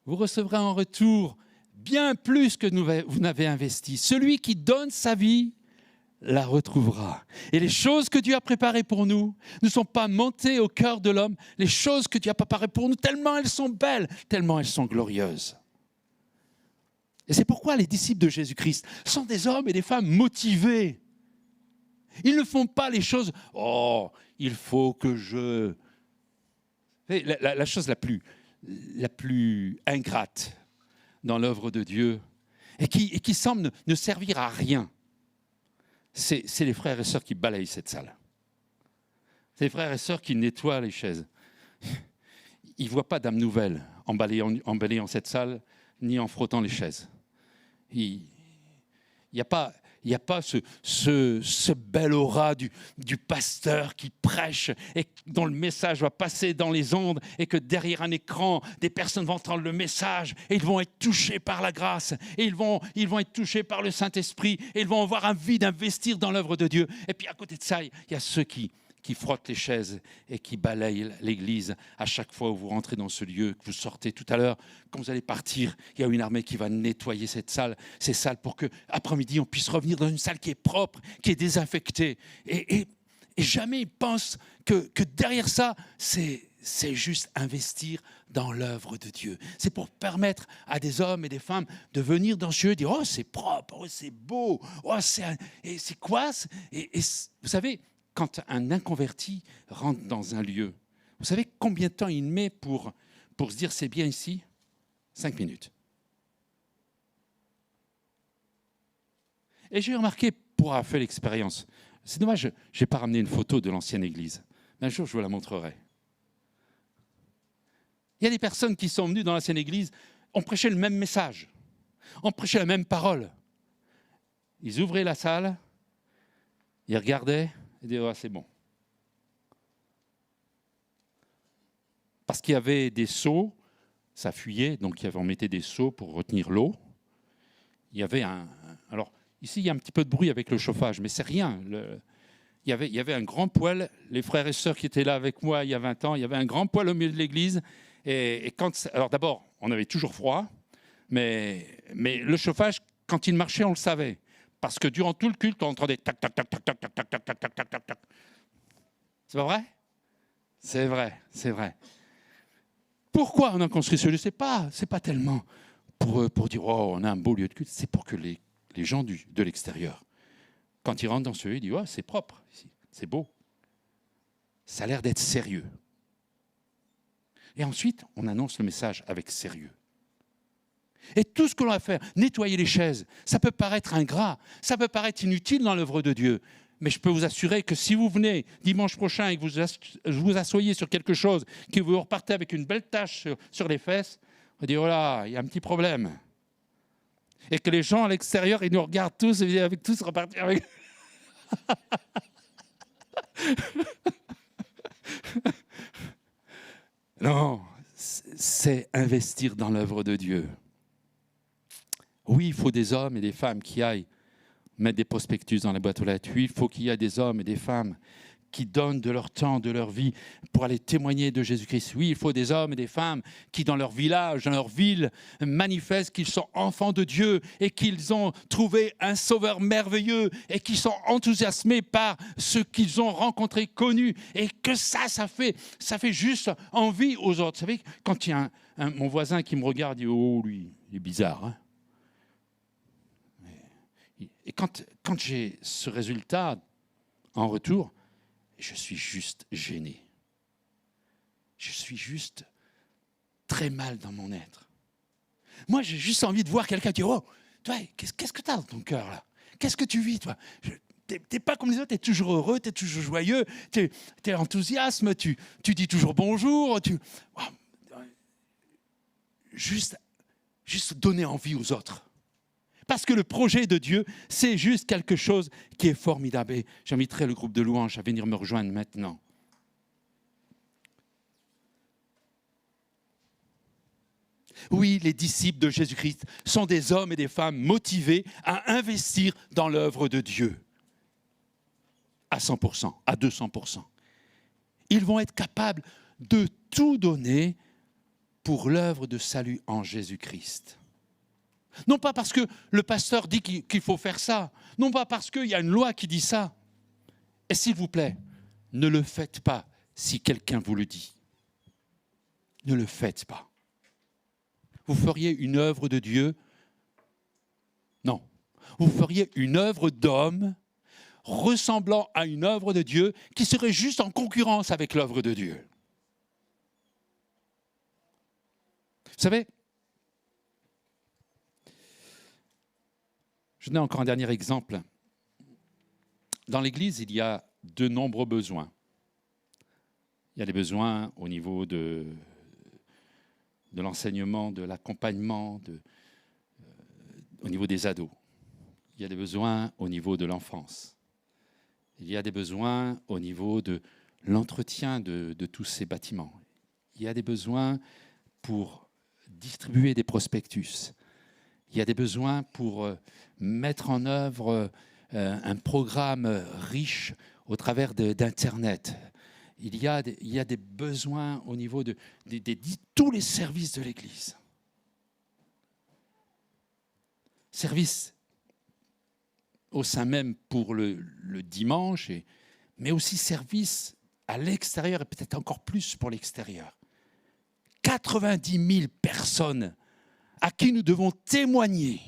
en retour bien plus que vous n'avez investi. Celui qui donne sa vie la retrouvera. Et les choses que Dieu a préparées pour nous ne sont pas montées au cœur de l'homme. Les choses que Dieu a préparées pour nous, tellement elles sont belles, tellement elles sont glorieuses. Et c'est pourquoi les disciples de Jésus-Christ sont des hommes et des femmes motivés. Ils ne font pas les choses « Oh, il faut que je… » La chose la plus ingrate dans l'œuvre de Dieu et qui semble ne servir à rien, c'est les frères et sœurs qui balayent cette salle. C'est les frères et sœurs qui nettoient les chaises. Ils ne voient pas d'âme nouvelle en balayant cette salle, ni en frottant les chaises. Il n'y a pas ce bel aura du pasteur qui prêche et dont le message va passer dans les ondes et que derrière un écran, des personnes vont entendre le message et ils vont être touchés par la grâce et ils vont être touchés par le Saint-Esprit et ils vont avoir envie d'investir dans l'œuvre de Dieu. Et puis à côté de ça, il y a ceux qui frottent les chaises et qui balayent l'église à chaque fois où vous rentrez dans ce lieu, que vous sortez tout à l'heure. Quand vous allez partir, il y a une armée qui va nettoyer ces salles pour qu'après-midi, on puisse revenir dans une salle qui est propre, qui est désinfectée. Et jamais ils pensent que derrière ça, c'est juste investir dans l'œuvre de Dieu. C'est pour permettre à des hommes et des femmes de venir dans ce lieu et dire « Oh, c'est propre, oh, c'est beau, oh, c'est quoi ?» Et vous savez, quand un inconverti rentre dans un lieu, vous savez combien de temps il met pour se dire c'est bien ici? 5 minutes. Et j'ai remarqué, pour avoir fait l'expérience, c'est dommage, je n'ai pas ramené une photo de l'ancienne église. Un jour, je vous la montrerai. Il y a des personnes qui sont venues dans l'ancienne église, on prêchait le même message, on prêchait la même parole. Ils ouvraient la salle, ils regardaient, et dire oh, c'est bon. Parce qu'il y avait des seaux, ça fuyait, donc on mettait des seaux pour retenir l'eau. Il y avait alors ici il y a un petit peu de bruit avec le chauffage, mais c'est rien. Il y avait un grand poêle, les frères et sœurs qui étaient là avec moi il y a 20 ans, il y avait un grand poêle au milieu de l'église. Alors d'abord, on avait toujours froid, mais le chauffage, quand il marchait, on le savait. Parce que durant tout le culte, on entendait tac, tac, tac, tac, tac, tac, tac, tac, tac, tac, tac, tac, tac. C'est pas vrai? C'est vrai, c'est vrai. Pourquoi on a construit ce lieu? C'est pas tellement pour dire oh, on a un beau lieu de culte. C'est pour que les gens de l'extérieur, quand ils rentrent dans ce lieu, ils disent oh, c'est propre ici, c'est beau. Ça a l'air d'être sérieux. Et ensuite, on annonce le message avec sérieux. Et tout ce que l'on va faire, nettoyer les chaises, ça peut paraître ingrat, ça peut paraître inutile dans l'œuvre de Dieu. Mais je peux vous assurer que si vous venez dimanche prochain et que vous vous asseyez sur quelque chose, que vous repartez avec une belle tache sur les fesses, on va dire, oh là, il y a un petit problème. Et que les gens à l'extérieur, ils nous regardent tous et avec tous repartir avec... Non, c'est investir dans l'œuvre de Dieu. Oui, il faut des hommes et des femmes qui aillent mettre des prospectus dans la boîte aux lettres. Oui, il faut qu'il y ait des hommes et des femmes qui donnent de leur temps, de leur vie pour aller témoigner de Jésus-Christ. Oui, il faut des hommes et des femmes qui, dans leur village, dans leur ville, manifestent qu'ils sont enfants de Dieu et qu'ils ont trouvé un sauveur merveilleux et qui sont enthousiasmés par ce qu'ils ont rencontré, connu, et que ça fait juste envie aux autres. Vous savez, quand il y a mon voisin qui me regarde, il dit « Oh, lui, il est bizarre. Hein » Et quand j'ai ce résultat en retour, je suis juste gêné. Je suis juste très mal dans mon être. Moi, j'ai juste envie de voir quelqu'un dire « Oh, toi, qu'est-ce que tu as dans ton cœur là? Qu'est-ce que tu vis, toi ?» T'es pas comme les autres, tu es toujours heureux, tu es toujours joyeux, tu es enthousiasme, tu dis toujours bonjour. Juste donner envie aux autres. Parce que le projet de Dieu, c'est juste quelque chose qui est formidable. Et j'inviterai le groupe de louanges à venir me rejoindre maintenant. Oui, les disciples de Jésus-Christ sont des hommes et des femmes motivés à investir dans l'œuvre de Dieu. À 100%, à 200%. Ils vont être capables de tout donner pour l'œuvre de salut en Jésus-Christ. Non pas parce que le pasteur dit qu'il faut faire ça, non pas parce qu'il y a une loi qui dit ça. Et s'il vous plaît, ne le faites pas si quelqu'un vous le dit. Ne le faites pas. Vous feriez une œuvre de Dieu? Non. Vous feriez une œuvre d'homme ressemblant à une œuvre de Dieu qui serait juste en concurrence avec l'œuvre de Dieu. Vous savez, je donne encore un dernier exemple. Dans l'Église, il y a de nombreux besoins. Il y a des besoins au niveau de l'enseignement, de l'accompagnement, au niveau des ados. Il y a des besoins au niveau de l'enfance. Il y a des besoins au niveau de l'entretien de tous ces bâtiments. Il y a des besoins pour distribuer des prospectus. Il y a des besoins pour mettre en œuvre un programme riche au travers d'Internet. Il y a des besoins au niveau de tous les services de l'Église. Services au sein même pour le dimanche, mais aussi services à l'extérieur et peut-être encore plus pour l'extérieur. 90 000 personnes à qui nous devons témoigner,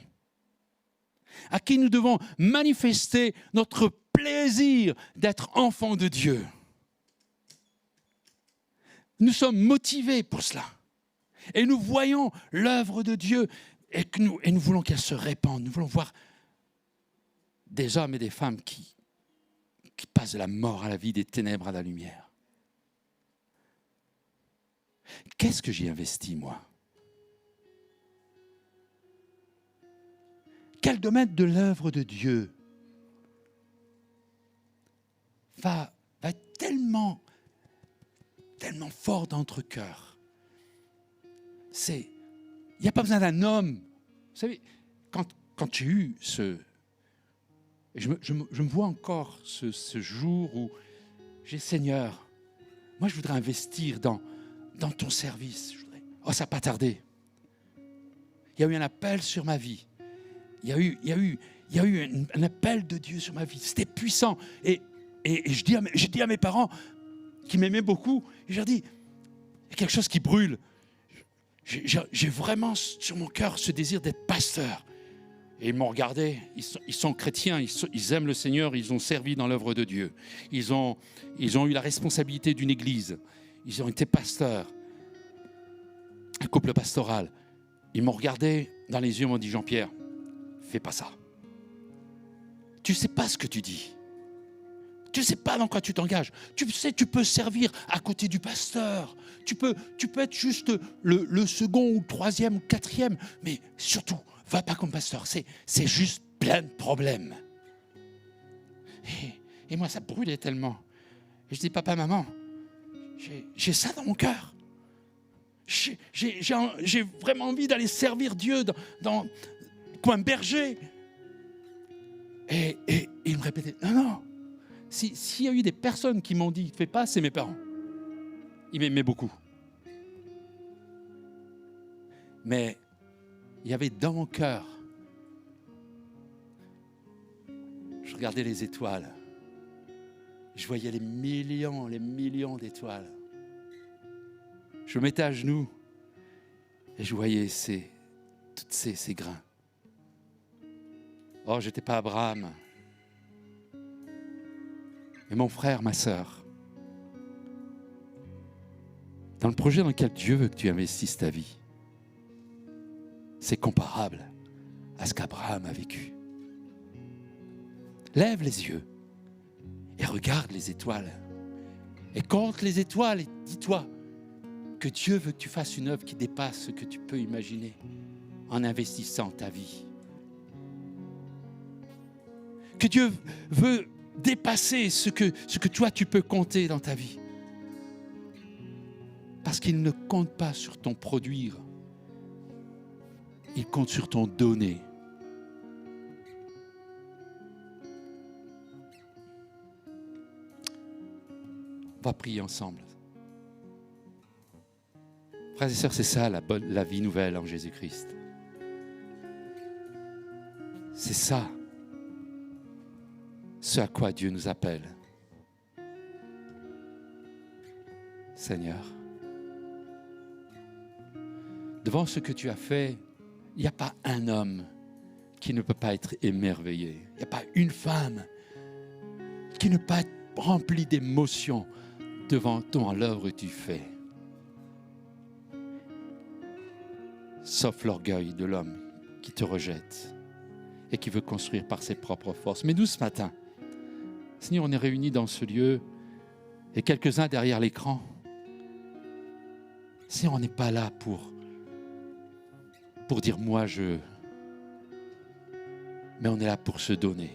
à qui nous devons manifester notre plaisir d'être enfants de Dieu. Nous sommes motivés pour cela. Et nous voyons l'œuvre de Dieu et nous voulons qu'elle se répande. Nous voulons voir des hommes et des femmes qui passent de la mort à la vie, des ténèbres à la lumière. Qu'est-ce que j'y investis, moi? Quel domaine de l'œuvre de Dieu va être tellement fort dans notre cœur? Il n'y a pas besoin d'un homme. Vous savez, quand j'ai eu je me vois encore ce jour où j'ai Seigneur, moi je voudrais investir dans ton service. Ça n'a pas tardé. Il y a eu un appel sur ma vie. Il y a eu un appel de Dieu sur ma vie. C'était puissant. Et j'ai dit à mes parents qui m'aimaient beaucoup, je leur dis, il y a quelque chose qui brûle. J'ai vraiment sur mon cœur ce désir d'être pasteur. Et ils m'ont regardé, ils sont chrétiens, ils aiment le Seigneur, ils ont servi dans l'œuvre de Dieu. Ils ont eu la responsabilité d'une église. Ils ont été pasteurs, un couple pastoral. Ils m'ont regardé dans les yeux, m'ont dit, Jean-Pierre, fais pas ça. Tu ne sais pas ce que tu dis. Tu ne sais pas dans quoi tu t'engages. Tu sais, tu peux servir à côté du pasteur. Tu peux être juste le second ou le troisième ou le quatrième. Mais surtout, va pas comme pasteur. C'est juste plein de problèmes. Et moi, ça brûlait tellement. Et je dis, papa, maman, j'ai ça dans mon cœur. J'ai vraiment envie d'aller servir Dieu comme un berger. Et il me répétait, non, s'il y a eu des personnes qui m'ont dit, fais pas, c'est mes parents. Ils m'aimaient beaucoup. Mais il y avait dans mon cœur, je regardais les étoiles. Je voyais les millions d'étoiles. Je me mettais à genoux et je voyais tous ces grains. Oh, je n'étais pas Abraham. Mais mon frère, ma sœur, dans le projet dans lequel Dieu veut que tu investisses ta vie, c'est comparable à ce qu'Abraham a vécu. Lève les yeux et regarde les étoiles. Et compte les étoiles et dis-toi que Dieu veut que tu fasses une œuvre qui dépasse ce que tu peux imaginer en investissant ta vie. Que Dieu veut dépasser ce que toi tu peux compter dans ta vie. Parce qu'il ne compte pas sur ton produire. Il compte sur ton donner. On va prier ensemble. Frères et sœurs, c'est ça la vie nouvelle en Jésus-Christ. C'est ça ce à quoi Dieu nous appelle. Seigneur, devant ce que tu as fait, il n'y a pas un homme qui ne peut pas être émerveillé. Il n'y a pas une femme qui ne peut pas être remplie d'émotions devant l'œuvre que tu fais. Sauf l'orgueil de l'homme qui te rejette et qui veut construire par ses propres forces. Mais nous, ce matin, Seigneur, on est réunis dans ce lieu et quelques-uns derrière l'écran. Seigneur, on n'est pas là pour dire moi je... Mais on est là pour se donner.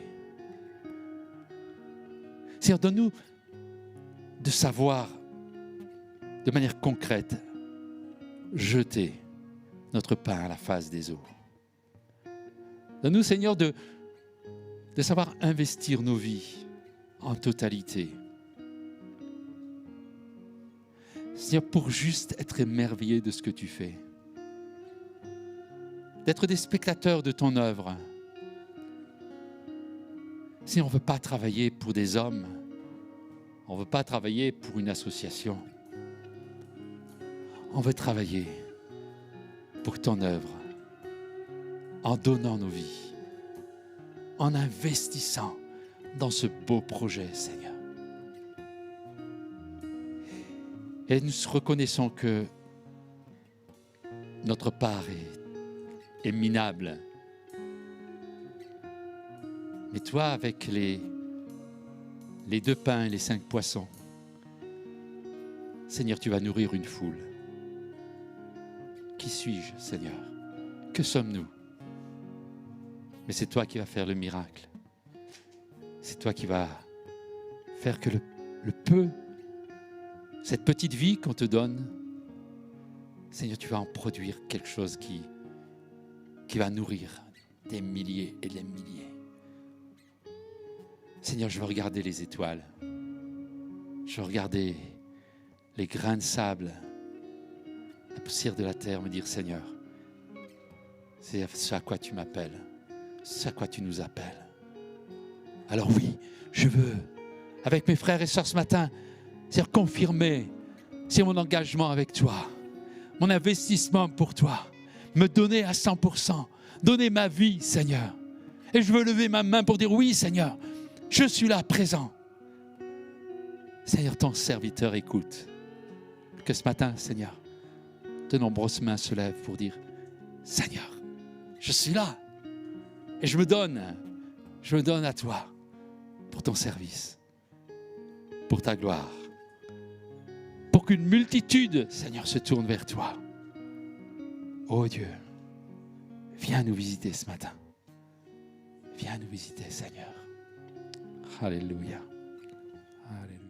Seigneur, donne-nous de savoir de manière concrète jeter notre pain à la face des eaux. Donne-nous, Seigneur, de savoir investir nos vies en totalité. Seigneur, pour juste être émerveillé de ce que tu fais. D'être des spectateurs de ton œuvre. Seigneur, on ne veut pas travailler pour des hommes. On ne veut pas travailler pour une association. On veut travailler pour ton œuvre, en donnant nos vies, en investissant dans ce beau projet, Seigneur. Et nous reconnaissons que notre part est minable. Mais toi, avec les 2 pains et les 5 poissons, Seigneur, tu vas nourrir une foule. Qui suis-je, Seigneur? Que sommes-nous? Mais c'est toi qui vas faire le miracle. C'est toi qui vas faire que le peu, cette petite vie qu'on te donne, Seigneur, tu vas en produire quelque chose qui va nourrir des milliers et des milliers. Seigneur, je veux regarder les étoiles. Je veux regarder les grains de sable, la poussière de la terre, me dire, Seigneur, c'est ce à quoi tu m'appelles, c'est à quoi tu nous appelles. Alors oui, je veux, avec mes frères et sœurs ce matin, c'est confirmer, c'est mon engagement avec toi, mon investissement pour toi, me donner à 100%, donner ma vie, Seigneur. Et je veux lever ma main pour dire, oui, Seigneur, je suis là, présent. Seigneur, ton serviteur écoute. Que ce matin, Seigneur, de nombreuses mains se lèvent pour dire, Seigneur, je suis là. Et je me donne à toi pour ton service, pour ta gloire, pour qu'une multitude, Seigneur, se tourne vers toi. Oh Dieu, viens nous visiter ce matin. Viens nous visiter, Seigneur. Alléluia. Alléluia.